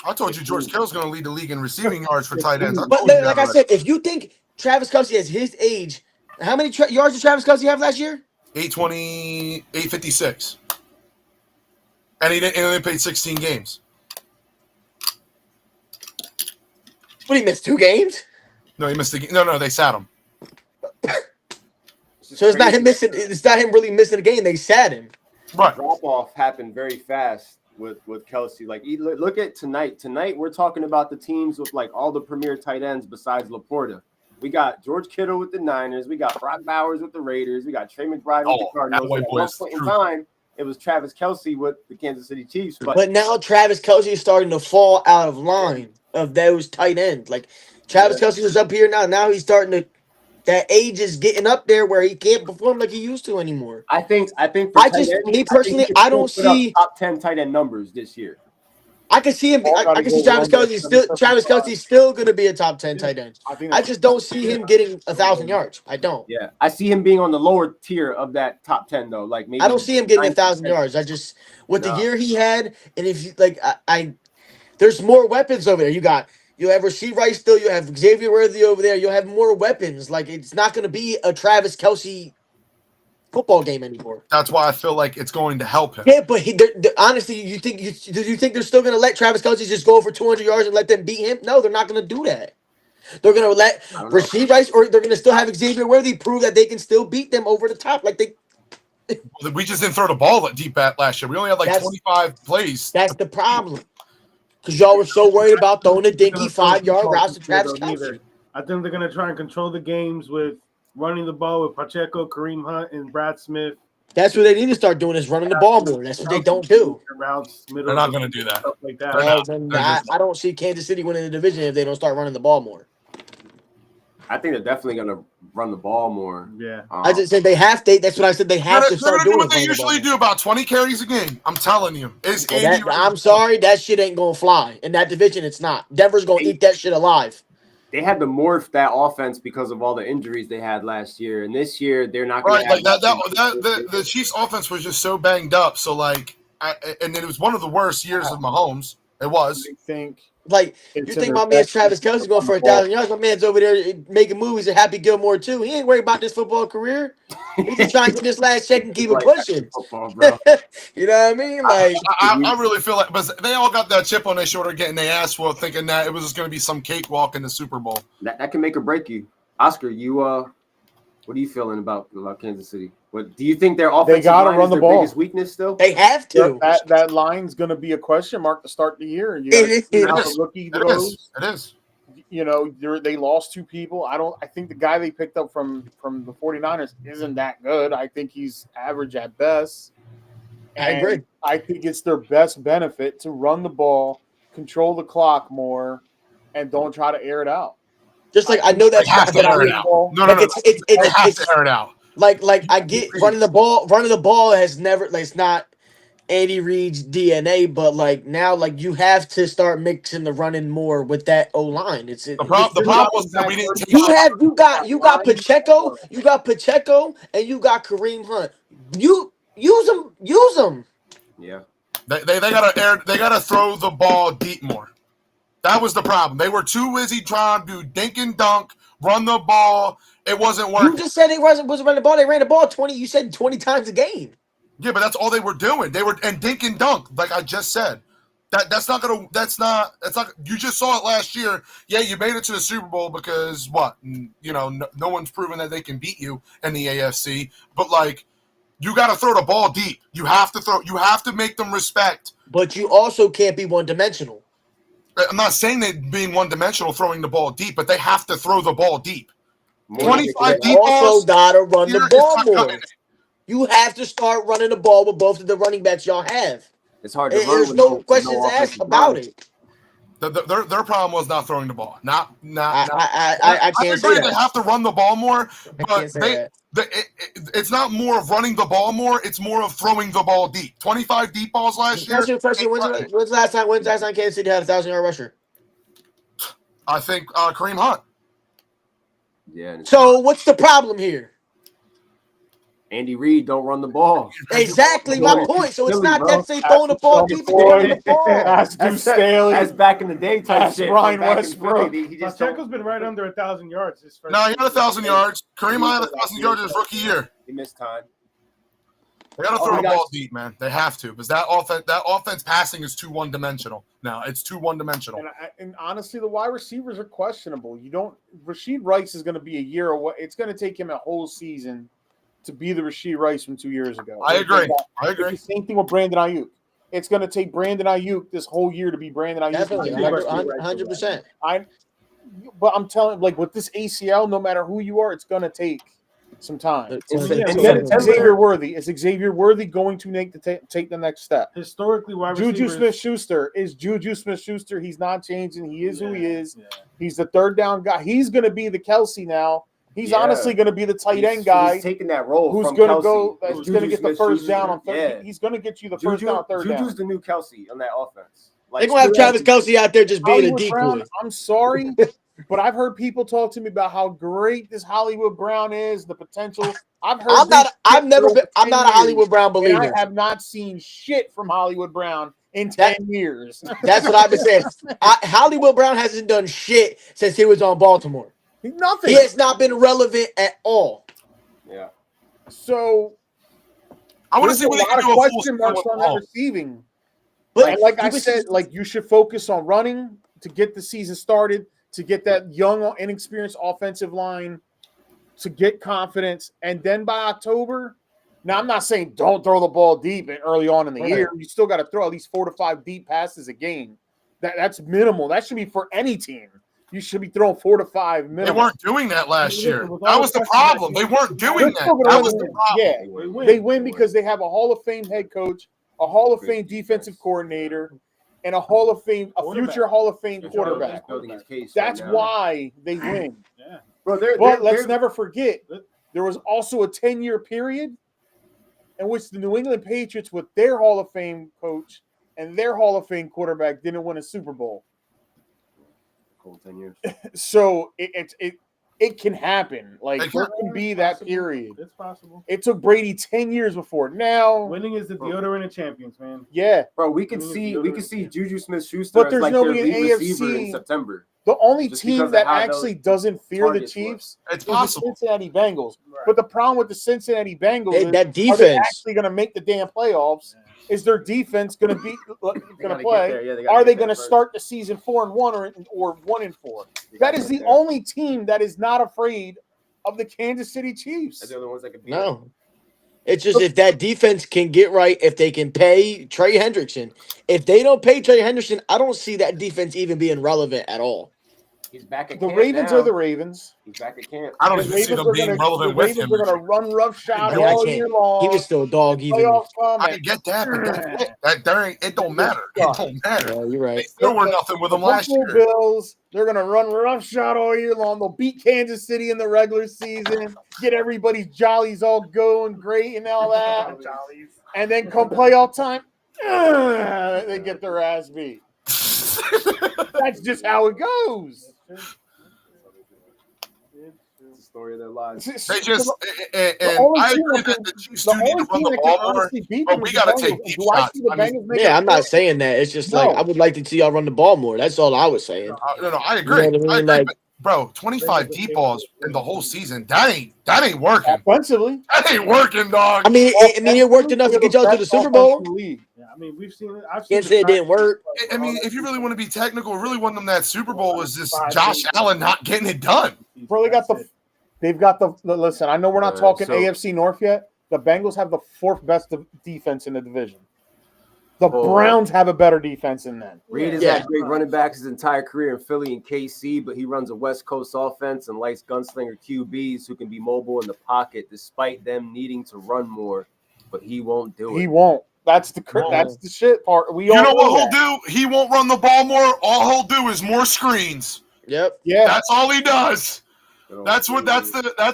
I told you George Kittle's going to lead the league in receiving yards for tight ends. But like I said, if you think Travis Kelce at his age, how many yards did Travis Kelce have last year? 820, 856. And he only played 16 games. What, he missed 2 games? No, he missed the game. No, they sat him. So it's not him missing. It's not him really missing a game. They sat him. Right. Drop off happened very fast with Kelce. Like, look at tonight. Tonight we're talking about the teams with like all the premier tight ends besides Laporta. We got George Kittle with the Niners. We got Brock Bowers with the Raiders. We got Trey McBride with the Cardinals. At one point in time, it was Travis Kelce with the Kansas City Chiefs. But now Travis Kelce is starting to fall out of line of those tight ends. Like Travis Kelce was up here now. Now he's starting to. That age is getting up there where he can't perform like he used to anymore. I think. Me personally, I don't see top 10 tight end numbers this year. I can see him. I can see Travis Kelce still. Travis Kelce's still going to be a top 10 tight end. I just don't see him getting 1,000 yards. I don't. Yeah, I see him being on the lower tier of that top 10 though. Like maybe I don't see him getting 1,000 yards. I just the year he had, and if you like, there's more weapons over there. You have Rasheed Rice still. You have Xavier Worthy over there. You'll have more weapons. Like it's not going to be a Travis Kelce football game anymore. That's why I feel like it's going to help him. Yeah, but honestly, do you think they're still going to let Travis Kelce just go for 200 yards and let them beat him? No, they're not going to do that. They're going to let Rasheed Rice, or they're going to still have Xavier Worthy prove that they can still beat them over the top. Like we just didn't throw the ball deep at last year. We only had like 25 plays. That's the problem. Because y'all were so worried about throwing the dinky 5-yard routes to Travis Kelce. I think they're going to try and control the games with running the ball with Pacheco, Kareem Hunt, and Brad Smith. That's what they need to start doing is running the ball more. That's what they don't do. They're not going to do that. Stuff like that. I don't see Kansas City winning the division if they don't start running the ball more. I think they're definitely going to run the ball more. Yeah. I just said they have to. That's what I said. They have to start doing what they usually do, about 20 carries a game. I'm telling you. I'm sorry. That shit ain't going to fly. In that division, it's not. Denver's going to eat that shit alive. They had to morph that offense because of all the injuries they had last year, and this year they're not going to have the Chiefs' offense was just so banged up. So and it was one of the worst years of Mahomes. It was. I think you think my man's Travis Kelce going for 1,000 yards? My man's over there making movies at Happy Gilmore too. He ain't worried about this football career. He's just trying to get this last check and keep it pushing. You know what I mean? Like I really feel like, but they all got that chip on their shoulder, getting their ass whooped, thinking that it was just going to be some cakewalk in the Super Bowl. That can make or break you. Oscar, what are you feeling about Kansas City? What do you think their offensive line is their biggest weakness still? They have to. That line's going to be a question mark to start the year. It is. You know, they lost 2 people. I think the guy they picked up from the 49ers isn't that good. I think he's average at best. I agree. I think it's their best benefit to run the ball, control the clock more, and don't try to air it out. Just like I know that's have to air it out. No. They have to air it out. Like I get running the ball has never it's not Andy Reid's DNA, but like now you have to start mixing the running more with that O line. The problem was that we didn't take you got Pacheco, and you got Kareem Hunt. You use them. Yeah. They gotta throw the ball deep more. That was the problem. They were too busy trying to do dink and dunk, run the ball. It wasn't working. You just said it wasn't running the ball. They ran the ball 20. You said 20 times a game. Yeah, but that's all they were doing. They were and dink and dunk, like I just said. That's not. You just saw it last year. Yeah, you made it to the Super Bowl because what? No one's proven that they can beat you in the AFC. But you got to throw the ball deep. You have to throw. You have to make them respect. But you also can't be one-dimensional. I'm not saying they being one-dimensional throwing the ball deep, but they have to throw the ball deep. 25 deep balls. Also gotta run the ball more. You have to start running the ball with both of the running backs y'all have. It's hard to run. There's no questions asked about it. Their problem was not throwing the ball. I can't say agree that. They have to run the ball more, but it's not more of running the ball more. It's more of throwing the ball deep. 25 deep balls last year. When's the last time Kansas City had a 1,000-yard rusher? I think Kareem Hunt. Yeah. So what's the problem here? Andy Reid don't run the ball. Exactly my point. So it's Silly, not bro. that they throwing the ball deep. They're running the ball. That's Deuce Staley. That's back in the day type That's shit. Brian Back in Westbrook. Philly, he just Pacheco's been right under 1,000 yards this first. No, he had 1,000 yards. Kareem He had missed 1,000 yards his rookie year. He missed time. They got to throw the ball deep, man. They have to, because that offense passing is too one-dimensional. Now it's too one-dimensional. And honestly, the wide receivers are questionable. Rashid Rice is going to be a year away. It's going to take him a whole season to be the Rashid Rice from 2 years ago. I agree. It's the same thing with Brandon Ayuk. It's going to take Brandon Ayuk this whole year to be Brandon Ayuk. Definitely, 100%. But I'm telling, like, with this ACL, no matter who you are, it's going to take some time. It's Xavier Worthy. Is Xavier Worthy going to take the next step? Historically, wide Juju receivers. Smith-Schuster is Juju Smith-Schuster. He's not changing. He is who he is. Yeah. He's the third down guy. He's going to be the Kelsey now. He's honestly going to be the tight end guy. He's taking that role. Who's going to go? He's going to get the first down on third. Yeah. He's going to get you the first down on third down. Juju's the new Kelsey on that offense. They're going to have Travis Kelsey out there just being a decoy. Brown, I'm sorry, but I've heard people talk to me about how great this Hollywood Brown is, the potential. I'm not a Hollywood Brown believer. I have not seen shit from Hollywood Brown in 10 years. That's what I've been saying. Hollywood Brown hasn't done shit since he was on Baltimore. Nothing. He has not been relevant at all. Yeah. So I want to see what they can do. Question marks on that receiving. But like I said, like you should focus on running to get the season started, to get that young, inexperienced offensive line, to get confidence, and then by October. Now, I'm not saying don't throw the ball deep and early on in the year. You still got to throw at least 4 to 5 deep passes a game. That's minimal. That should be for any team. You should be throwing 4 to 5 minimum. They weren't doing that last year. That was the problem. They weren't doing that. That was the problem. Yeah, they win because they have a Hall of Fame head coach, a Hall of Fame defensive coordinator, and a future Hall of Fame quarterback. That's why they win. Yeah. But let's never forget, there was also a 10-year period in which the New England Patriots, with their Hall of Fame coach and their Hall of Fame quarterback, didn't win a Super Bowl. Cool, 10 years. So it can happen. Like, there can be that period. It's possible. It took Brady 10 years before. Now winning is the deodorant of champions, man. Yeah, bro. We could see Juju Smith-Schuster, but there's as like nobody their in lead AFC receiver in September. The only Just team because that of how actually those doesn't fear the targets Chiefs It's is the possible. Cincinnati Bengals. Right. But the problem with the Cincinnati Bengals is, that are they defense. actually going to make the damn playoffs? Is their defense going to be going to play? They Are they going to start the season 4-1 or 1-4? That is the only team that is not afraid of the Kansas City Chiefs. They're the only ones that can beat No. It's just if that defense can get right, if they can pay Trey Hendrickson. If they don't pay Trey Hendrickson, I don't see that defense even being relevant at all. He's back at The camp Ravens now. are the Ravens. He's back at camp. I don't The even see them are being gonna- relevant the with Ravens him. are going to run roughshod Yeah, I all can't. year long. He was still a dog even. Playoffs I coming. can get that, but it don't matter. It don't matter. Yeah, you're right. There were nothing with them last Buffalo year. Bills, they're going to run roughshod all year long. They'll beat Kansas City in the regular season, get everybody's jollies all going great and all that. And then come playoff time, they get their ass beat. That's just how it goes. It's the story of their lives. They just and only I team agree that that the Chiefs do need to run the that ball can more, honestly beat but them we is got to the take Bengals. deep Do I shots. see the I mean, Bengals make Yeah, a I'm not play? saying that. It's just No. like I would like to see y'all run the ball more. That's all I was saying. I agree. You know what I mean? I agree. Like- But, bro, 25 deep balls in the whole season. That ain't working. Offensively. That ain't working, dog. I mean, it worked enough to get y'all to the Super Bowl. League. Yeah, I mean, we've seen it. I've seen Can't say it didn't work. I mean, if you really want to be technical, really one of them that Super Bowl was just Josh Allen not getting it done. Bro, they've got the listen, I know we're not talking so- AFC North yet. The Bengals have the 4th best defense in the division. The Oh. Browns have a better defense than them. Reed has Yeah. had great running backs his entire career in Philly and KC, but he runs a West Coast offense and likes gunslinger QBs who can be mobile in the pocket despite them needing to run more, but he won't do it. He won't. That's the shit part. We all You know what that. he'll do? He won't run the ball more. All he'll do is more screens. Yep. Yeah. That's all he does. That's the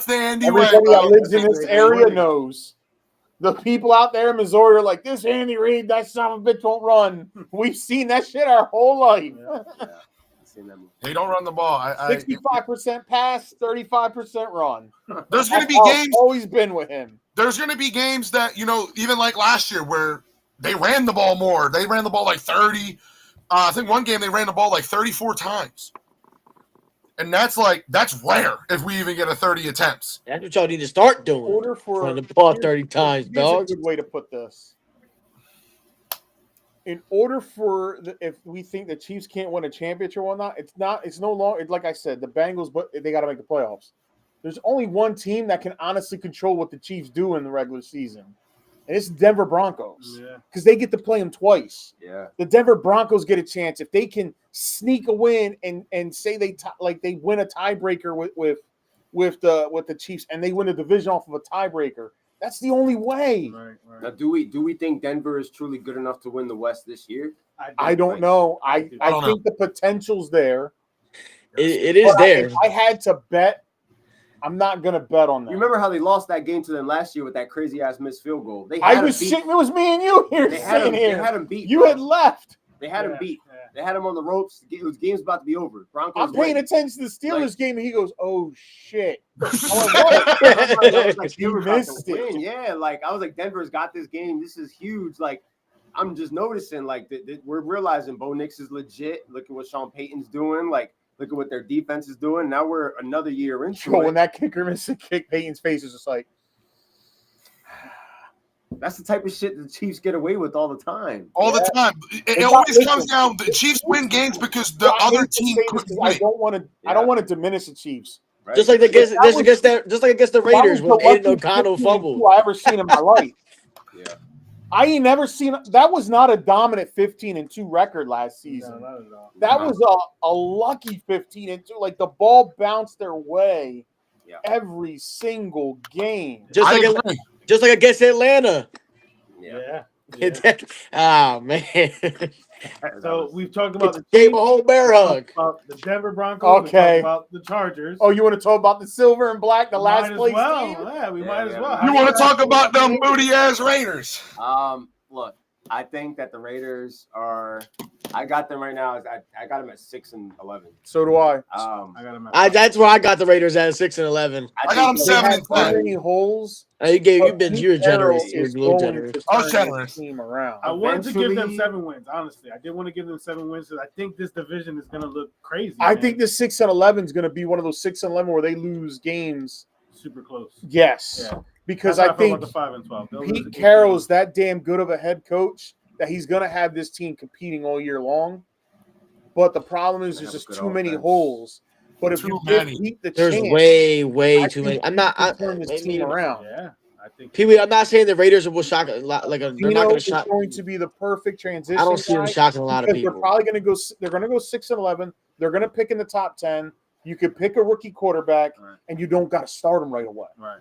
Andy way. Everybody that bro. lives in this area knows. The people out there in Missouri are like, this Andy Reid, that son of a bitch won't run. We've seen that shit our whole life. They don't run the ball. 65% pass, 35% run. There's going to be That's how it's games. always been with him. there's going to be games that, even like last year where they ran the ball more. They ran the ball like 30. I think one game they ran the ball like 34 times. And that's rare if we even get a 30 attempts. That's what y'all need to start doing. Order for Running the ball 30 times, here's dog. a good way to put this. In order for if we think the Chiefs can't win a championship or whatnot, it's no longer like I said, the Bengals, but they got to make the playoffs. There's only one team that can honestly control what the Chiefs do in the regular season, and it's Denver Broncos. Yeah. Because they get to play them twice. Yeah. The Denver Broncos get a chance if they can sneak a win and say they win a tiebreaker with the Chiefs and they win a division off of a tiebreaker. That's the only way. Right. Now, do we think Denver is truly good enough to win the West this year? I don't know. I think the potential's there. It is there. If I had to bet, I'm not gonna bet on that. You remember how they lost that game to them last year with that crazy ass missed field goal? It was me and you here sitting here. They had him beat. You had left. They had him beat. Yeah. They had him on the ropes. The game's about to be over. Broncos. I'm paying win. attention to the Steelers game, and he goes, "Oh shit!" I was like, You Denver about to missed it. win. Yeah, like I was like, Denver's got this game. This is huge. Like, I'm just noticing, like, we're realizing Bo Nix is legit. Look at what Sean Payton's doing. Like, look at what their defense is doing. Now we're another year into it. When that kicker missed a kick, Peyton's face is just like, that's the type of shit the Chiefs get away with all the time. All the time. It always comes down. The Chiefs win games because the other team couldn't I win. don't want to diminish the Chiefs. Right? Just like against the Raiders when Aiden O'Connell fumbled. I ever seen in my life. Yeah. I ain't never seen that. Was not a dominant 15-2 record last season. No, not at all. That was a lucky 15-2. Like the ball bounced their way every single game. Just like against Atlanta. Yeah. Oh man. So we've talked about the Gave a whole bear hug. about the Denver Broncos. Okay. We talked about the Chargers. Oh, you want to talk about the silver and black, the last Might as place well. team? Yeah, we might as yeah. well. You want to talk about them booty ass Raiders? Look, I think that the Raiders are. I got them right now. I got them at 6-11. So do I. I got him. That's where I got the Raiders at 6-11. I got them They had 7 so and 10. many holes. You were Pete generous. Carroll You're is a little going generous. to I was turn generous. this team around. I wanted to give them Eventually- 7 wins. Honestly, I did want to give them 7 wins because I think this division is going to look crazy. I man. think this 6-11 is going to be one of those 6-11 where they lose games. super close. Yes, Yeah. because That's I how feel think about the 5 and 12. They'll lose a Pete good Carroll game. is that damn good of a head coach that he's going to have this team competing all year long. But the problem is They there's have a just good too many offense. holes. But if Too you give many. Pete the There's chance, way I too think many. he can turn this team around. Yeah, I think. Pee Wee, I'm not saying the Raiders will shock. They're not Dino going to is shock. going to be the perfect transition. I don't see them guy shocking a lot of because people. they're probably going to go. They're going to go 6-11. They're going to pick in the top 10. You could pick a rookie quarterback, Right. and you don't got to start him right away Right.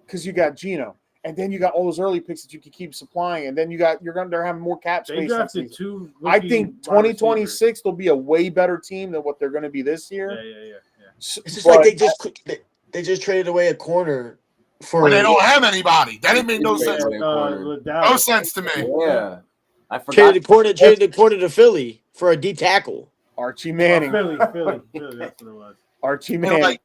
because you got Geno, and then you got all those early picks that you can keep supplying, and then they're having more cap They space. next drafted season. 2. I rookie think wide receivers. 2026 they'll be a way better team than what they're going to be this year. Yeah. It's just But like they just traded away a corner for. But they don't have anybody. That didn't make no sense. No sense to me. Yeah. I forgot. Traded the corner to Philly for a D tackle. Archie Manning. Philly. That's what it was. Archie You know, Manning. like,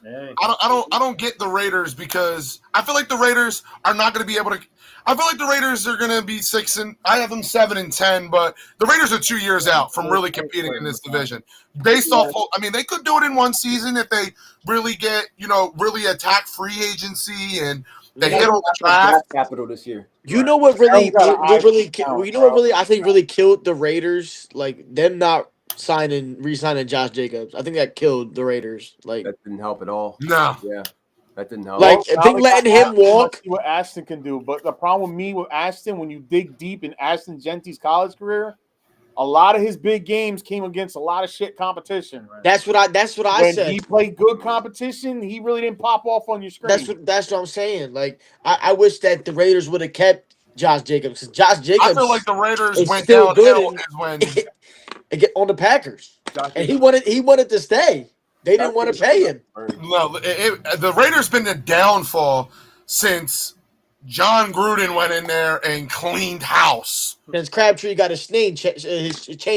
Hey. I don't get the Raiders because I feel like the Raiders are not going to be able to. I feel like the Raiders are going to be 6 and I have them 7 and 10, but the Raiders are 2 years out from really competing in this division. Based off, I mean, they could do it in one season if they really get, really attack free agency and they hit on the draft. Draft capital this year. You know what really, Carroll's I think really killed the Raiders, like them not re-signing Josh Jacobs. I think that killed the Raiders. Like That didn't help at all. No. Yeah. That didn't help. Like, I think letting him walk. See what Ashton can do, but the problem with me with Ashton, when you dig deep in Ashton Genty's college career, a lot of his big games came against a lot of shit competition. Right? That's what I When said. he played good competition, he really didn't pop off on your screen. That's what I'm saying. Like I wish that the Raiders would have kept Josh Jacobs because Josh Jacobs I feel like the Raiders is went still downhill good is when and get on the Packers, Josh and he wanted to stay. They didn't want to pay him. no, the Raiders been the downfall since John Gruden went in there and cleaned house. Since Crabtree got his chain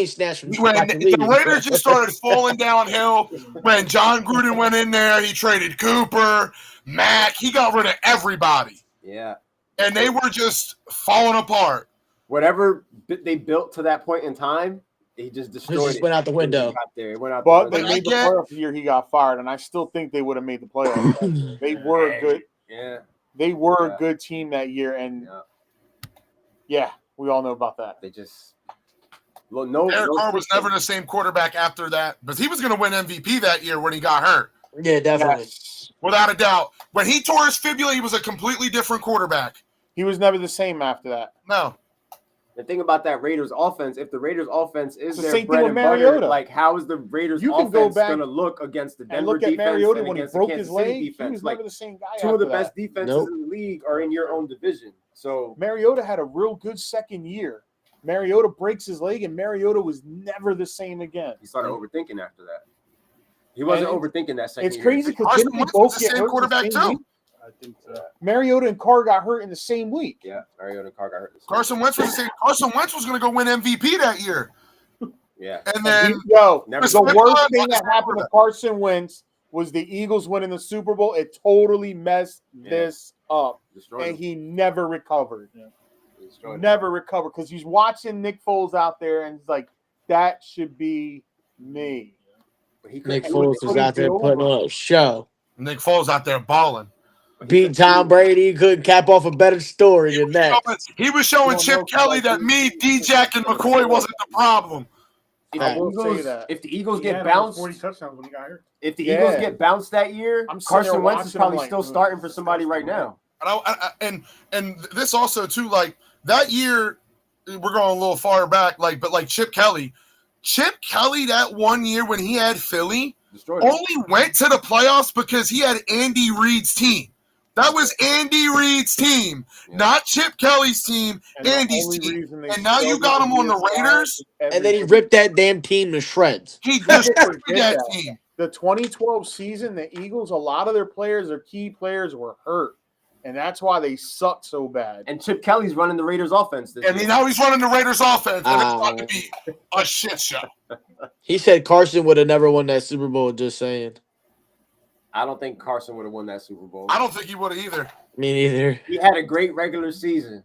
snatched from When the Raiders just started falling downhill, when John Gruden went in there, he traded Cooper, Mack. He got rid of everybody. Yeah. And they were just falling apart. Whatever they built to that point in time, he just destroyed it. Went out the window. He got there. It went out But the they window. made the playoff the year he got fired, and I still think they would have made the playoffs. That year. They were a good. Yeah. They were a good team that year, and we all know about that. They just Derek Carr was never the same quarterback after that, but he was going to win MVP that year when he got hurt. Yeah, definitely. Yes. Without a doubt. When he tore his fibula, he was a completely different quarterback. He was never the same after that. No. The thing about that Raiders offense, if the Raiders offense is It's the their same bread thing and with butter, Mariota. like how is the Raiders You can go offense back going to look against the And Denver look at defense Mariota and when he against the broke Kansas his City leg. He defense? was Like never the same guy. two of the after best that. defenses in the league are in your own division. So Mariota had a real good second year. Mariota breaks his leg, and Mariota was never the same again. he started overthinking after that. He wasn't overthinking that second It's year. crazy because Carson didn't they Wentz both was the get same hurt quarterback the same too. week? I think so. Mariota and Carr got hurt in the same week. Yeah, Mariota and Carr got hurt. Carson Wentz was the same. Carson Wentz was going to go win MVP that year. Yeah. And then Never The Never worst said thing that. that happened to Carson Wentz was the Eagles winning the Super Bowl. It totally messed this up, destroyed and him. he never recovered. Destroyed him. Never recovered because he's watching Nick Foles out there, and he's like, "That should be me." But he Nick couldn't- Foles was out there putting on a show. Nick Foles out there balling. Beat Tom Brady. Couldn't cap off a better story than that. He was showing No, Chip no, Kelly like, that me, D-Jack, and McCoy wasn't the problem. If I the will say Eagles, that. if the Eagles He get had almost bounced, 40 touchdowns when he got hurt. if the Yeah. Eagles get bounced that year, I'm sitting there Carson Wentz is watching, probably I'm like, still starting for somebody right now. And this also too, like that year, we're going a little far back, but Chip Kelly that one year when he had Philly Destroyed him. only went to the playoffs because he had Andy Reid's team. That was Andy Reid's team, not Chip Kelly's team. And the Andy's only team. reason they And now you got him on the struggled Raiders. And then he ripped that damn team to shreds. He destroyed Forget that that. team. The 2012 season, the Eagles, a lot of their players, their key players, were hurt, and that's why they sucked so bad. And Chip Kelly's running the Raiders offense this And year. now he's running the Raiders offense, and it's about to be a shit show. He said Carson would have never won that Super Bowl. Just saying. I don't think Carson would have won that Super Bowl. I don't think he would have either. Me neither. He had a great regular season,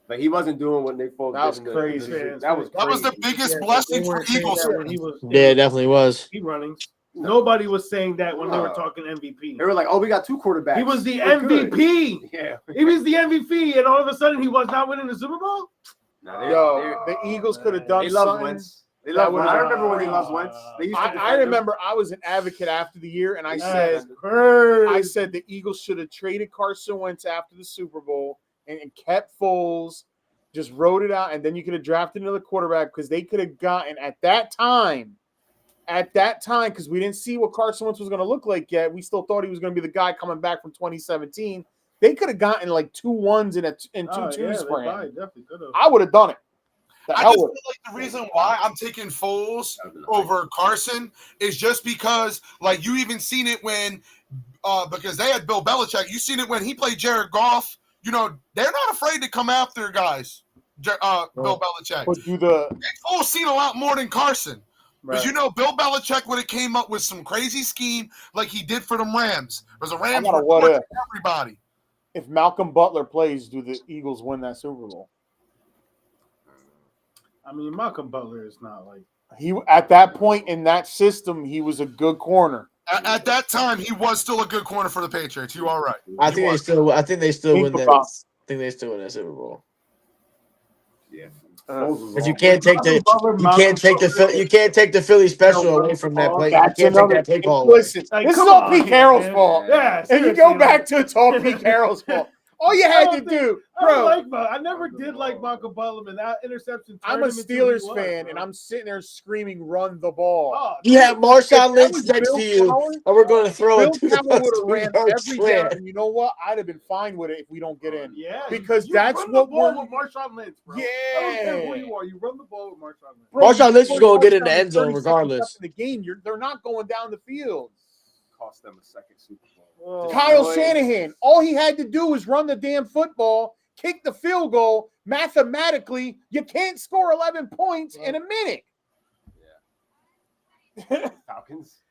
but he wasn't doing what Nick Foles That was did. crazy. That was That was the biggest blessing They for weren't saying Eagles that when fans. he was Yeah, it definitely was. he running. Nobody was saying that when they were No. talking MVP. They were like, "Oh, we got two quarterbacks." He was the We're good. MVP. Yeah. He was the MVP, and all of a sudden he was not winning the Super Bowl. No, Yo, the Eagles could have done they love something. Wentz. They that love would've Wentz. I been remember when they crazy. loved Wentz. They used to I defend him. remember I was an advocate after the year, and I said That's the Eagles should have traded Carson Wentz after the Super Bowl and kept Foles, just wrote it out, and then you could have drafted another quarterback because they could have gotten at that time, because we didn't see what Carson Wentz was going to look like yet. We still thought he was going to be the guy coming back from 2017. They could have gotten like 2 1s and two twos for him. I would have done it. I just feel like the reason why I'm taking Foles over Carson is just because, like, you even seen it when, because they had Bill Belichick. You seen it when he played Jared Goff. You know, they're not afraid to come after guys. Bill Belichick. But do the Nick Foles seen a lot more than Carson. Because you know, Bill Belichick would have came up with some crazy scheme like he did for them Rams. Because the Rams were torching everybody. if Malcolm Butler plays, do the Eagles win that Super Bowl? I mean, Malcolm Butler is not like He at that point in that system, he was a good corner. At that time, he was still a good corner for the Patriots. You are right. I think they still win Think that. about- I think they still win that Super Bowl. Yeah. But you can't take the Philly special away from that play. You That's can't take another. that play call away. Listen, Like, this is come all on, Pete man. Carroll's fault. yeah. If you seriously, go man. back to it's all Pete Carroll's fault. All you had to do, I never did like Malcolm Butler, and that interception. I'm a Steelers fan, and I'm sitting there screaming, "Run the ball!" Oh, You have Marshawn If that Lynch was next Bill to you, Cowher, and we're going to throw Bill it to Cowher would have ran the every down, and you know what? I'd have been fine with it if we don't get in. yeah, Because you that's run what the ball we're- with Marshawn Lynch, bro. Yeah. I don't care who you are. You run the ball with Marshawn Lynch. Bro, Marshawn Lynch is scored gonna get in the touchdown end zone 30 seconds regardless. left in the game, they're not going down the field. Cost them a second Super Bowl. Oh, Kyle boy. Shanahan, all he had to do was run the damn football, kick the field goal. Mathematically, you can't score 11 points in a minute. Falcons.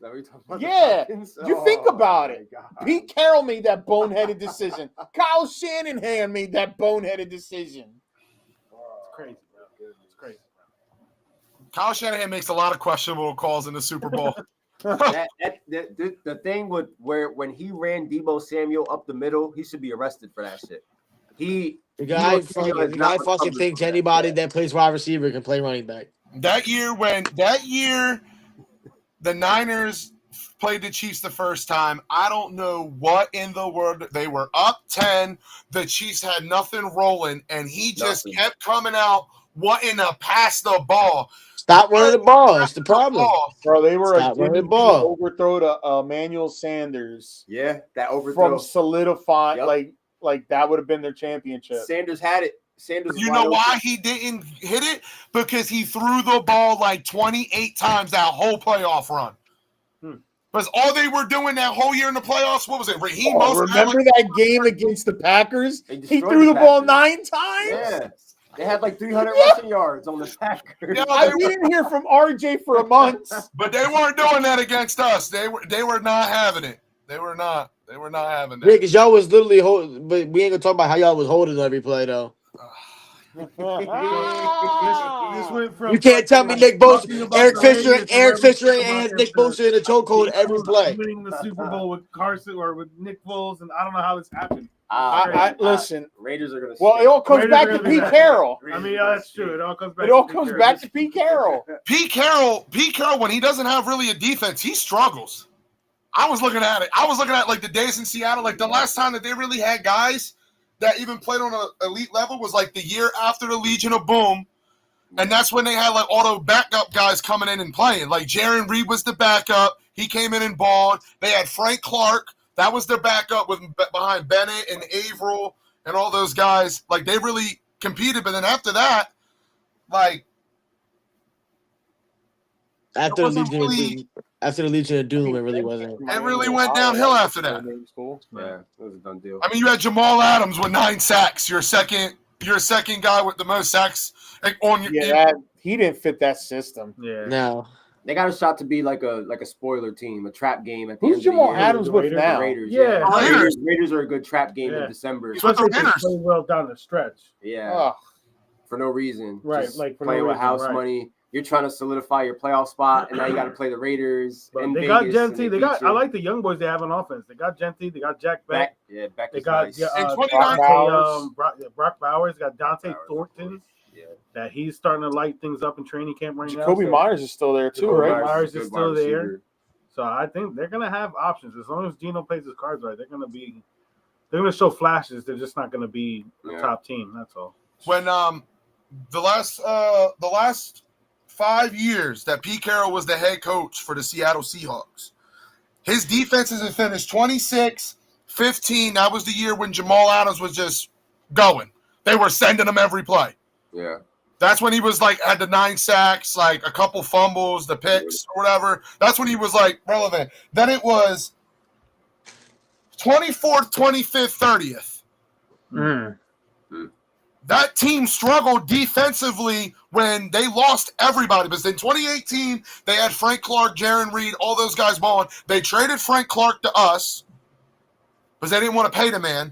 That we talking about Yeah. the Falcons? You think about my it. God. Pete Carroll made that boneheaded decision. Kyle Shanahan made that boneheaded decision. It's crazy, bro. It's crazy. Kyle Shanahan makes a lot of questionable calls in the Super Bowl. The thing with when he ran Debo Samuel up the middle, he should be arrested for that shit. The guy fucking thinks anybody that plays wide receiver can play running back. That year, the Niners played the Chiefs the first time, I don't know what in the world. They were up 10. The Chiefs had nothing rolling, and he just kept coming out wanting to pass the ball. Stop running the ball. That's the problem. Bro, they were Stop running the a ball. overthrow to Emmanuel Sanders. Yeah, that overthrow. From solidify, like that would have been their championship. Sanders had it. You know why he didn't hit it? Because he threw the ball like 28 times that whole playoff run. Because all they were doing that whole year in the playoffs, what was it? Raheem Mostert. Remember that game against the Packers? He threw the ball 9 times? Yeah. They had like 300 rushing yards on the Packers. Yeah, we didn't hear from RJ for a month. But they weren't doing that against us. They were not having it. They were not having it. Yeah, because y'all was literally holding, but we ain't gonna talk about how y'all was holding every play though. This went from You can't tell me Nick Bosa, Eric Fisher and Nick Bosa in a chokehold every play. Winning the Super Bowl with Carson or with Nick Foles, and I don't know how this happened. Listen, Raiders are going to. Well, it all comes back to Pete Carroll. I mean, that's true. It all comes back. To Pete Carroll. Pete Carroll, when he doesn't have really a defense, he struggles. I was looking at it. Like the days in Seattle, like the last time that they really had guys that even played on an elite level was like the year after the Legion of Boom. And that's when they had like all the backup guys coming in and playing. Like Jaron Reed was the backup. He came in and balled. They had Frank Clark. That was their backup behind Bennett and Averill and all those guys. Like they really competed. But then after that, like after the Legion of Doom, it really wasn't. It really went downhill after that. Yeah, it was a done deal. I mean, you had Jamal Adams with 9 sacks. Your second guy with the most sacks on your team. He didn't fit that system. Yeah. No. They got a shot to be like a spoiler team, a trap game at the Who's end Jamal of the year. Adams with now? Raiders. Yeah. Raiders are a good trap game in December. Especially if they play well down the stretch. Yeah. For no reason. Right. Just like for playing no with house money. You're trying to solidify your playoff spot, and now you got to play the Raiders. But they got Genty. I like the young boys they have on offense. They got Genty. They got Jack Beck. Beck. They got Brock Bowers. Got Dante Thornton. Yeah. That he's starting to light things up in training camp right now. Jacoby Myers is still there too, right? Myers is still there. So I think they're gonna have options as long as Geno plays his cards right. They're gonna show flashes. They're just not gonna be a top team. That's all. When the last 5 years that Pete Carroll was the head coach for the Seattle Seahawks, his defenses have finished 26-15. That was the year when Jamal Adams was just going. They were sending him every play. Yeah. That's when he was like had the 9 sacks, like a couple fumbles, the picks or whatever. That's when he was like relevant. Then it was 24th, 25th, 30th. That team struggled defensively when they lost everybody. Because in 2018, they had Frank Clark, Jaron Reed, all those guys balling. They traded Frank Clark to us because they didn't want to pay the man.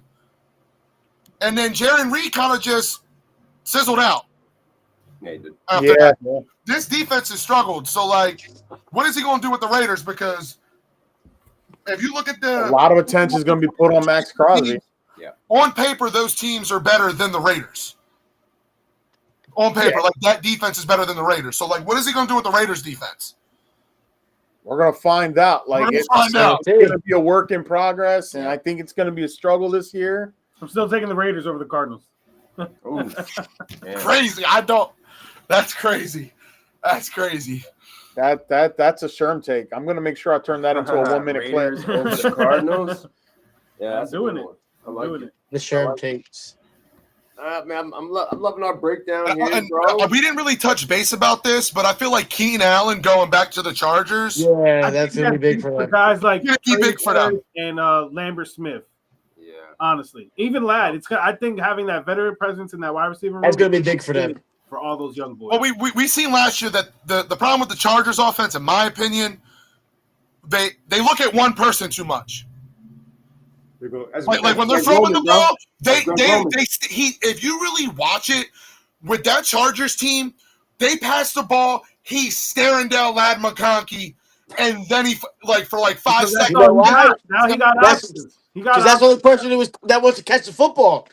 And then Jaron Reed kind of just sizzled out. Yeah, he did. After that. This defense has struggled. So, like, what is he going to do with the Raiders? Because if you look at a lot of attention is going to be put on Max Crosby. Yeah. On paper, those teams are better than the Raiders. On paper, like that defense is better than the Raiders. So, like, what is he going to do with the Raiders defense? We're going to find out. Like, it's going to be a work in progress, and I think it's going to be a struggle this year. I'm still taking the Raiders over the Cardinals. Crazy. That's crazy. That's crazy. That's a Sherm take. I'm going to make sure I turn that into a 1 minute clip. Over the Cardinals. Yeah, I'm doing it. I'm doing it. The Sherm takes. Man, I'm loving our breakdown here, bro. We didn't really touch base about this, but I feel like Keenan Allen going back to the Chargers. Yeah, that's going to be big for them. Guys like big for them. And Lambert Smith. Yeah. Honestly, even Ladd. I think having that veteran presence in that wide receiver room. That's going to be big for them. For all those young boys. Well, we seen last year that the problem with the Chargers offense, in my opinion, they look at one person too much. As Like when they're Greg throwing Roman, the bro. ball, That's Greg Roman. if you really watch it with that Chargers team, they pass the ball. He's staring down Lad McConkey, and then he for like 5 Because that's seconds. know all he why? got. Now he got That's options. because that's the only person that wants to catch the football.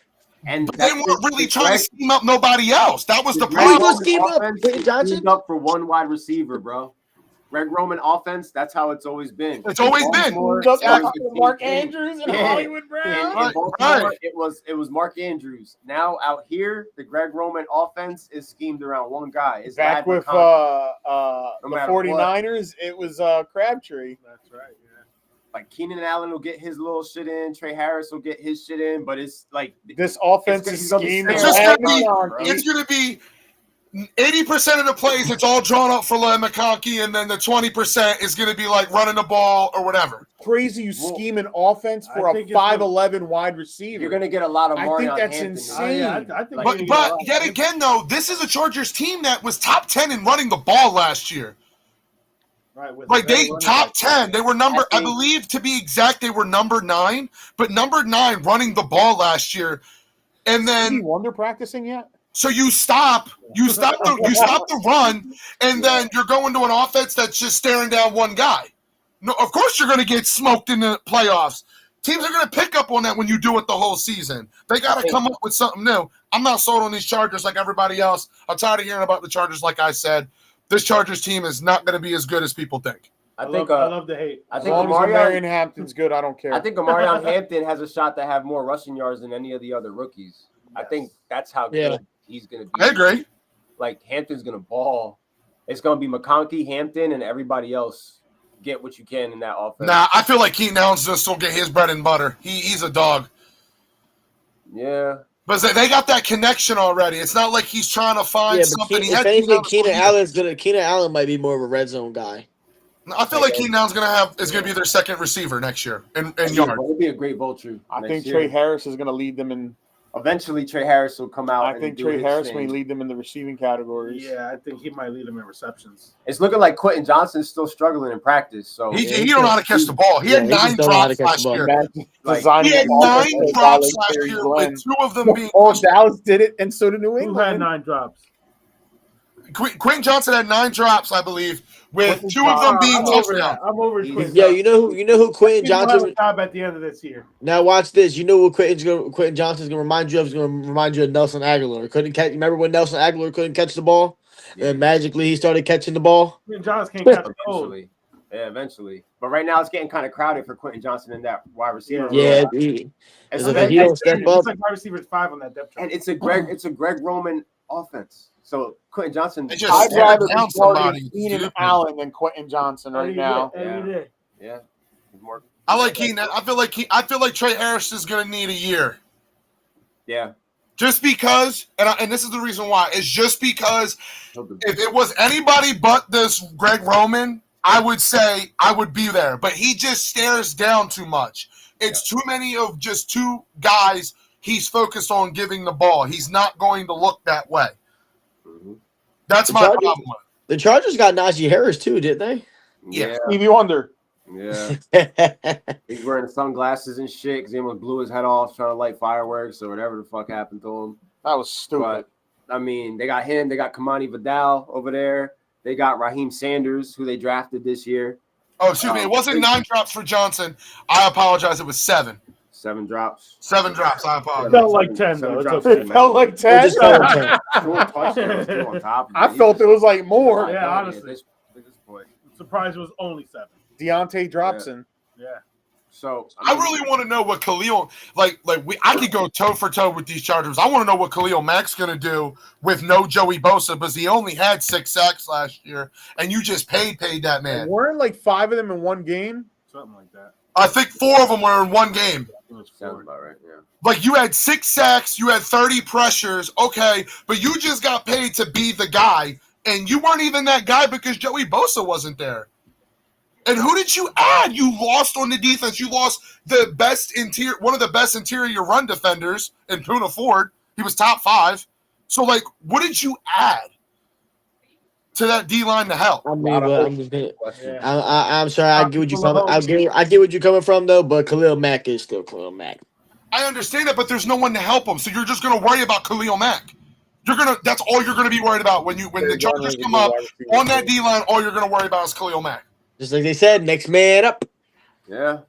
And But they that's weren't really trying Greg, to scheme up nobody else. That was the Greg Who's problem. gonna scheme up? offense Quentin is Johnson? schemed up for one wide receiver, bro. Greg Roman offense, that's how it's always been. It's always been. Just Exactly. like Mark Andrews and Yeah. Hollywood Brown. In Right, Baltimore, right. it was Mark Andrews. Now out here, the Greg Roman offense is schemed around one guy. It's Back Lad with McConkey. the matter 49ers, it was Crabtree. That's right. Yeah. Like Keenan Allen will get his little shit in. Trey Harris will get his shit in. But it's like This offense It's is gonna be schemed. It's just around gonna be- McConkey. It's going to be 80% of the plays. It's all drawn up for Lad McConkey, and then the 20% is going to be like running the ball or whatever. Crazy you scheme an offense for I a think it's gonna- 5'11" wide receiver. you're gonna get a lot of I Marion think that's Hampton. insane. Yeah, I think Like- you're gonna get a But lot. yet again, though, this is a Chargers team that was top 10 in running the ball last year. Right, with Like the they running top back. 10. They were number, I I think- believe, to be exact, they were number 9. But number 9 running the ball last year, and Stevie then Wonder practicing yet? so you stop the run, and then you're going to an offense that's just staring down one guy. No, of course you're going to get smoked in the playoffs. Teams are going to pick up on that when you do it the whole season. They got to come up with something new. I'm not sold on these Chargers like everybody else. I'm tired of hearing about the Chargers. Like I said, this Chargers team is not going to be as good as people think. I think I love the hate. I As think long as Omarion Marion Hampton's good, I don't care. I think Omarion Hampton has a shot to have more rushing yards than any of the other rookies. I think that's how good he's going to be. I agree. Like Hampton's going to ball. It's going to be McConkey, Hampton, and everybody else. Get what you can in that offense. Nah, I feel like Keenan Allen's just still get his bread and butter. He's a dog. Yeah. But they got that connection already. It's not like he's trying to find Yeah, something. but if anything, Keenan Allen might be more of a red zone guy. I feel like Keenan Allen's gonna be their second receiver next year in yards. It'll be a great vulture. I next think year. Trey Harris is going to lead them in. Eventually Trey Harris will come out. I and think do Trey his Harris thing. may lead them in the receiving categories. Yeah, I think he might lead him in receptions. It's looking like Quentin Johnson's still struggling in practice. So He don't know how to catch the ball. He had Yeah, he just 9 don't know how to drops catch the last ball. year. Imagine Like, designing He had an offense 9 like drops Alex last Terry year, Glenn. with 2 of them being. Oh, Dallas did it, and so did New Who had England. 9 drops? Quentin Johnson had 9 drops, I believe, with 2 of them being I'm over touchdowns. that. I'm over Quentin. Yeah, you know who Quentin He's gonna have Johnson. a job at the end of this year. Now watch this. You know what Quentin Johnson's gonna remind you of? Is gonna remind you of Nelson Aguilar. Couldn't catch. Remember when Nelson Aguilar couldn't catch the ball, and magically he started catching the ball. Quentin Johnson can't catch the cold. eventually. Yeah, eventually. But right now it's getting kind of crowded for Quentin Johnson in that wide receiver. Yeah, room. he, It's if a- he don't step up, It's like wide receivers 5 on that depth chart. and it's a Greg Roman offense. So Quentin Johnson. They just I'd stared rather down be starting somebody. Keenan Stupid. Allen than Quentin Johnson right now. Every day. Yeah. He's more- I like Keenan. I feel like Trey Harris is gonna need a year. Yeah. Just because, and this is the reason why, it's just because He'll do- if it was anybody but this Greg Roman, I would say I would be there. But he just stares down too much. It's too many of just 2 guys he's focused on giving the ball. He's not going to look that way. Mhm. That's The my Chargers- problem with the Chargers got Najee Harris too, didn't Yeah. Stevie Wonder. Yeah. they? He's wearing sunglasses and shit because he almost blew his head off trying to light fireworks or whatever the fuck happened to him. That was stupid. But I mean, they got him. They got Kamani Vidal over there. They got Raheem Sanders, who they drafted this year. Oh, excuse me. It wasn't 9 drops for Johnson. I apologize. It was 7. 7 drops. 7 drops. I It apologize. felt like 10, Seven though. It's drops. okay. It felt like It 10. just fell on 10. 4 touchdowns too on top of it. I He felt was- it was like more. Yeah, honestly. At this point. I'm surprised it was only 7. Deontay Dropson. Yeah. So I really want to know what Khalil I could go toe for toe with these Chargers. I want to know what Khalil Mack's going to do with no Joey Bosa because he only had 6 sacks last year, and you just paid that man. Weren't like 5 of them in one game? Something like that. I think 4 of them were in one game. It was sounds 4. about right. Yeah. Like you had 6 sacks, you had 30 pressures, okay, but you just got paid to be the guy, and you weren't even that guy because Joey Bosa wasn't there. And who did you add? You lost on the defense. You lost one of the best interior run defenders in Poona Ford. He was top 5. So, what did you add? to that D line to help. I mean, but I'm just gonna. Question. I'm sorry. I get what you coming. I get what you're coming from though. But Khalil Mack is still Khalil Mack. I understand that, but there's no one to help him. So you're just going to worry about Khalil Mack. That's all you're going to be worried about when the Chargers come up on that D line. All you're going to worry about is Khalil Mack. Just like they said, next man up. Yeah.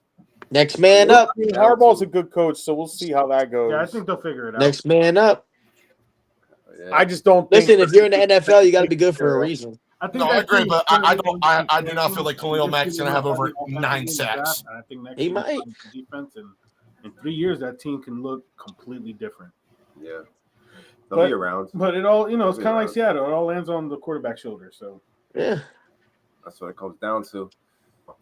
Next man up. I mean, Harbaugh's a good coach, so we'll see how that goes. Yeah, I think they'll figure it out. Next man up. Yeah. I just don't think. Listen, if you're in the NFL, you got to be good for a reason. I agree, but I do not feel like Khalil Mack's going to have over 9 sacks. I think next He year, might. defense, and in 3 years, that team can look completely different. Yeah. They'll be around. But it all, it's kind of like Seattle. It all lands on the quarterback's shoulder. So Yeah. That's what it comes down to.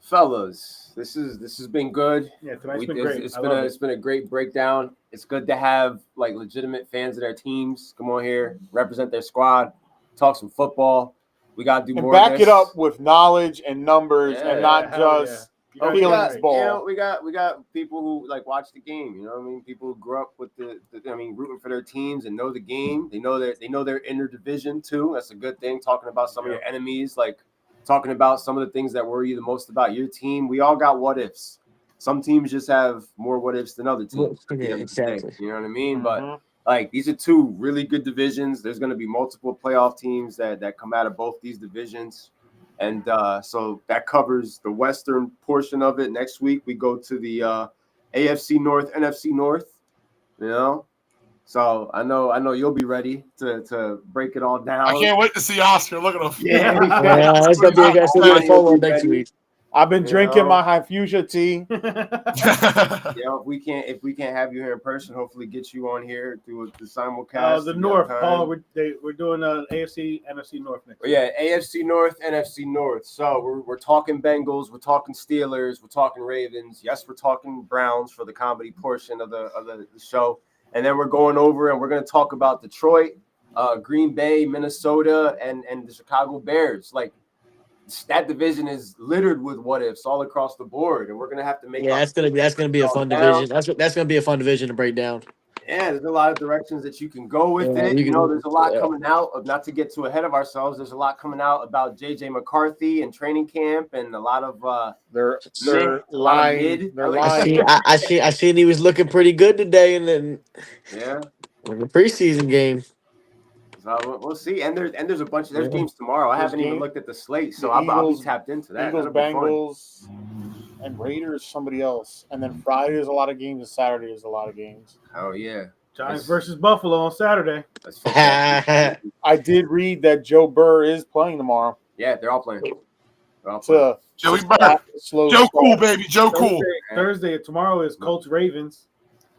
Fellas, this has been good. Yeah, tonight's been great. It's been a great breakdown. It's good to have like legitimate fans of their teams come on here, represent their squad, talk some football. We gotta do and more. Back it up with knowledge and numbers, and not just feelings ball. We got people who like watch the game. You know what I mean? People who grew up with rooting for their teams and know the game. They know their inner division too. That's a good thing. Talking about some of your enemies, like talking about some of the things that worry you the most about your team. We all got what ifs. Some teams just have more what ifs than other teams. Yeah, exactly. You know what I mean? But like these are two really good divisions. There's going to be multiple playoff teams that come out of both these divisions. And so that covers the Western portion of it. Next week, we go to the AFC North, NFC North, So I know you'll be ready to break it all down. I can't wait to see Oscar. Look at him. Yeah, it's going to be a FOMO next week. I've been drinking my Hyfusia tea. If we can't have you here in person, hopefully get you on here through the simulcast. The North, Paul. We're doing AFC, NFC North next week. Yeah, AFC North, NFC North. So we're talking Bengals, we're talking Steelers, we're talking Ravens. Yes, we're talking Browns for the comedy portion of the show, and then we're going over and we're going to talk about Detroit, Green Bay, Minnesota, and the Chicago Bears. Like, that division is littered with what ifs all across the board, and we're gonna have to make. Yeah, that's gonna be a fun division. That's gonna be a fun division to break down. Yeah, there's a lot of directions that you can go with it. There's a lot coming out of, not to get too ahead of ourselves. There's a lot coming out about JJ McCarthy and training camp, and a lot of they're lying. I seen he was looking pretty good today, and then in the preseason game. So we'll see, and there's a bunch of games tomorrow. I haven't even looked at the slate, so I'll be tapped into that. Eagles, Bengals, and Raiders. Somebody else, and then Friday is a lot of games, and Saturday is a lot of games. Oh yeah, Giants versus Buffalo on Saturday. I did read that Joe Burr is playing tomorrow. Yeah, they're all playing. Joey Burr, Joe Cool, baby, Joe Cool. Thursday tomorrow is Colts Ravens,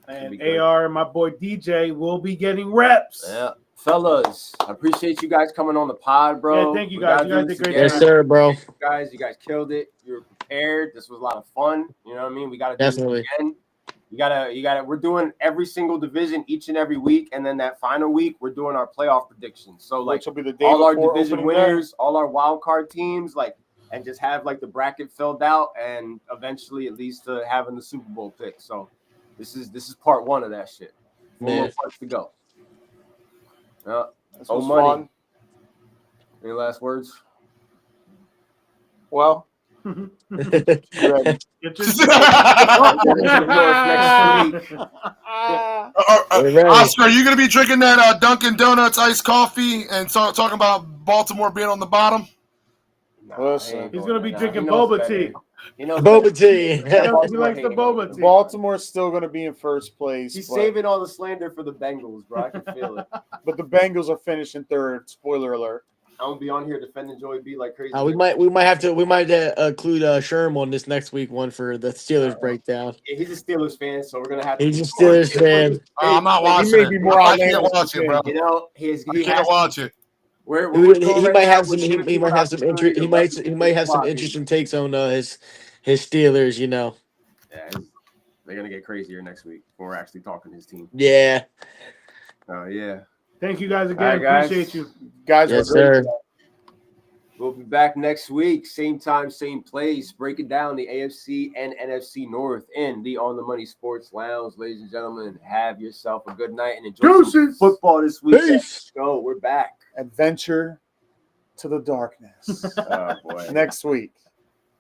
and AR, my boy DJ, will be getting reps. Yeah. Fellas, I appreciate you guys coming on the pod, bro. Yeah, thank you guys. You guys did great. Yes, sir, bro. You guys killed it. You were prepared. This was a lot of fun. You know what I mean? We got to do Definitely. it again. You gotta. We're doing every single division each and every week, and then that final week we're doing our playoff predictions. So like, which will be the day all our before division winners, all our wild card teams, like, and just have like the bracket filled out, and eventually at least having the Super Bowl pick. So this is part one of that shit. 4 more parts to go. This was money. fun. Any last words? Well, Oscar, are you going to be drinking that Dunkin' Donuts iced coffee and talking about Baltimore being on the bottom? Listen, he's going to be drinking boba tea. Boba tea. He likes the boba tea. Baltimore's still going to be in first place. He's saving all the slander for the Bengals, bro. I can feel it. But the Bengals are finishing third. Spoiler alert. I'm gonna be on here defending Joey B like crazy. We might include Sherm on this next week one for the Steelers breakdown. Yeah, he's a Steelers fan, so we're gonna have. He's a Steelers fan. I'm not watching it. I can't watch it, bro. You know, he can't watch it. He might have some interesting takes on his Steelers. You know. Yeah, they're gonna get crazier next week when we're actually talking his team. Yeah. Oh yeah. Thank you guys again. Right, appreciate you. Guys, yes, sir. We'll be back next week, same time, same place, breaking down the AFC and NFC North in the On the Money Sports Lounge. Ladies and gentlemen, have yourself a good night and enjoy some football this week. Let's go. We're back. Adventure to the darkness Oh boy. next week.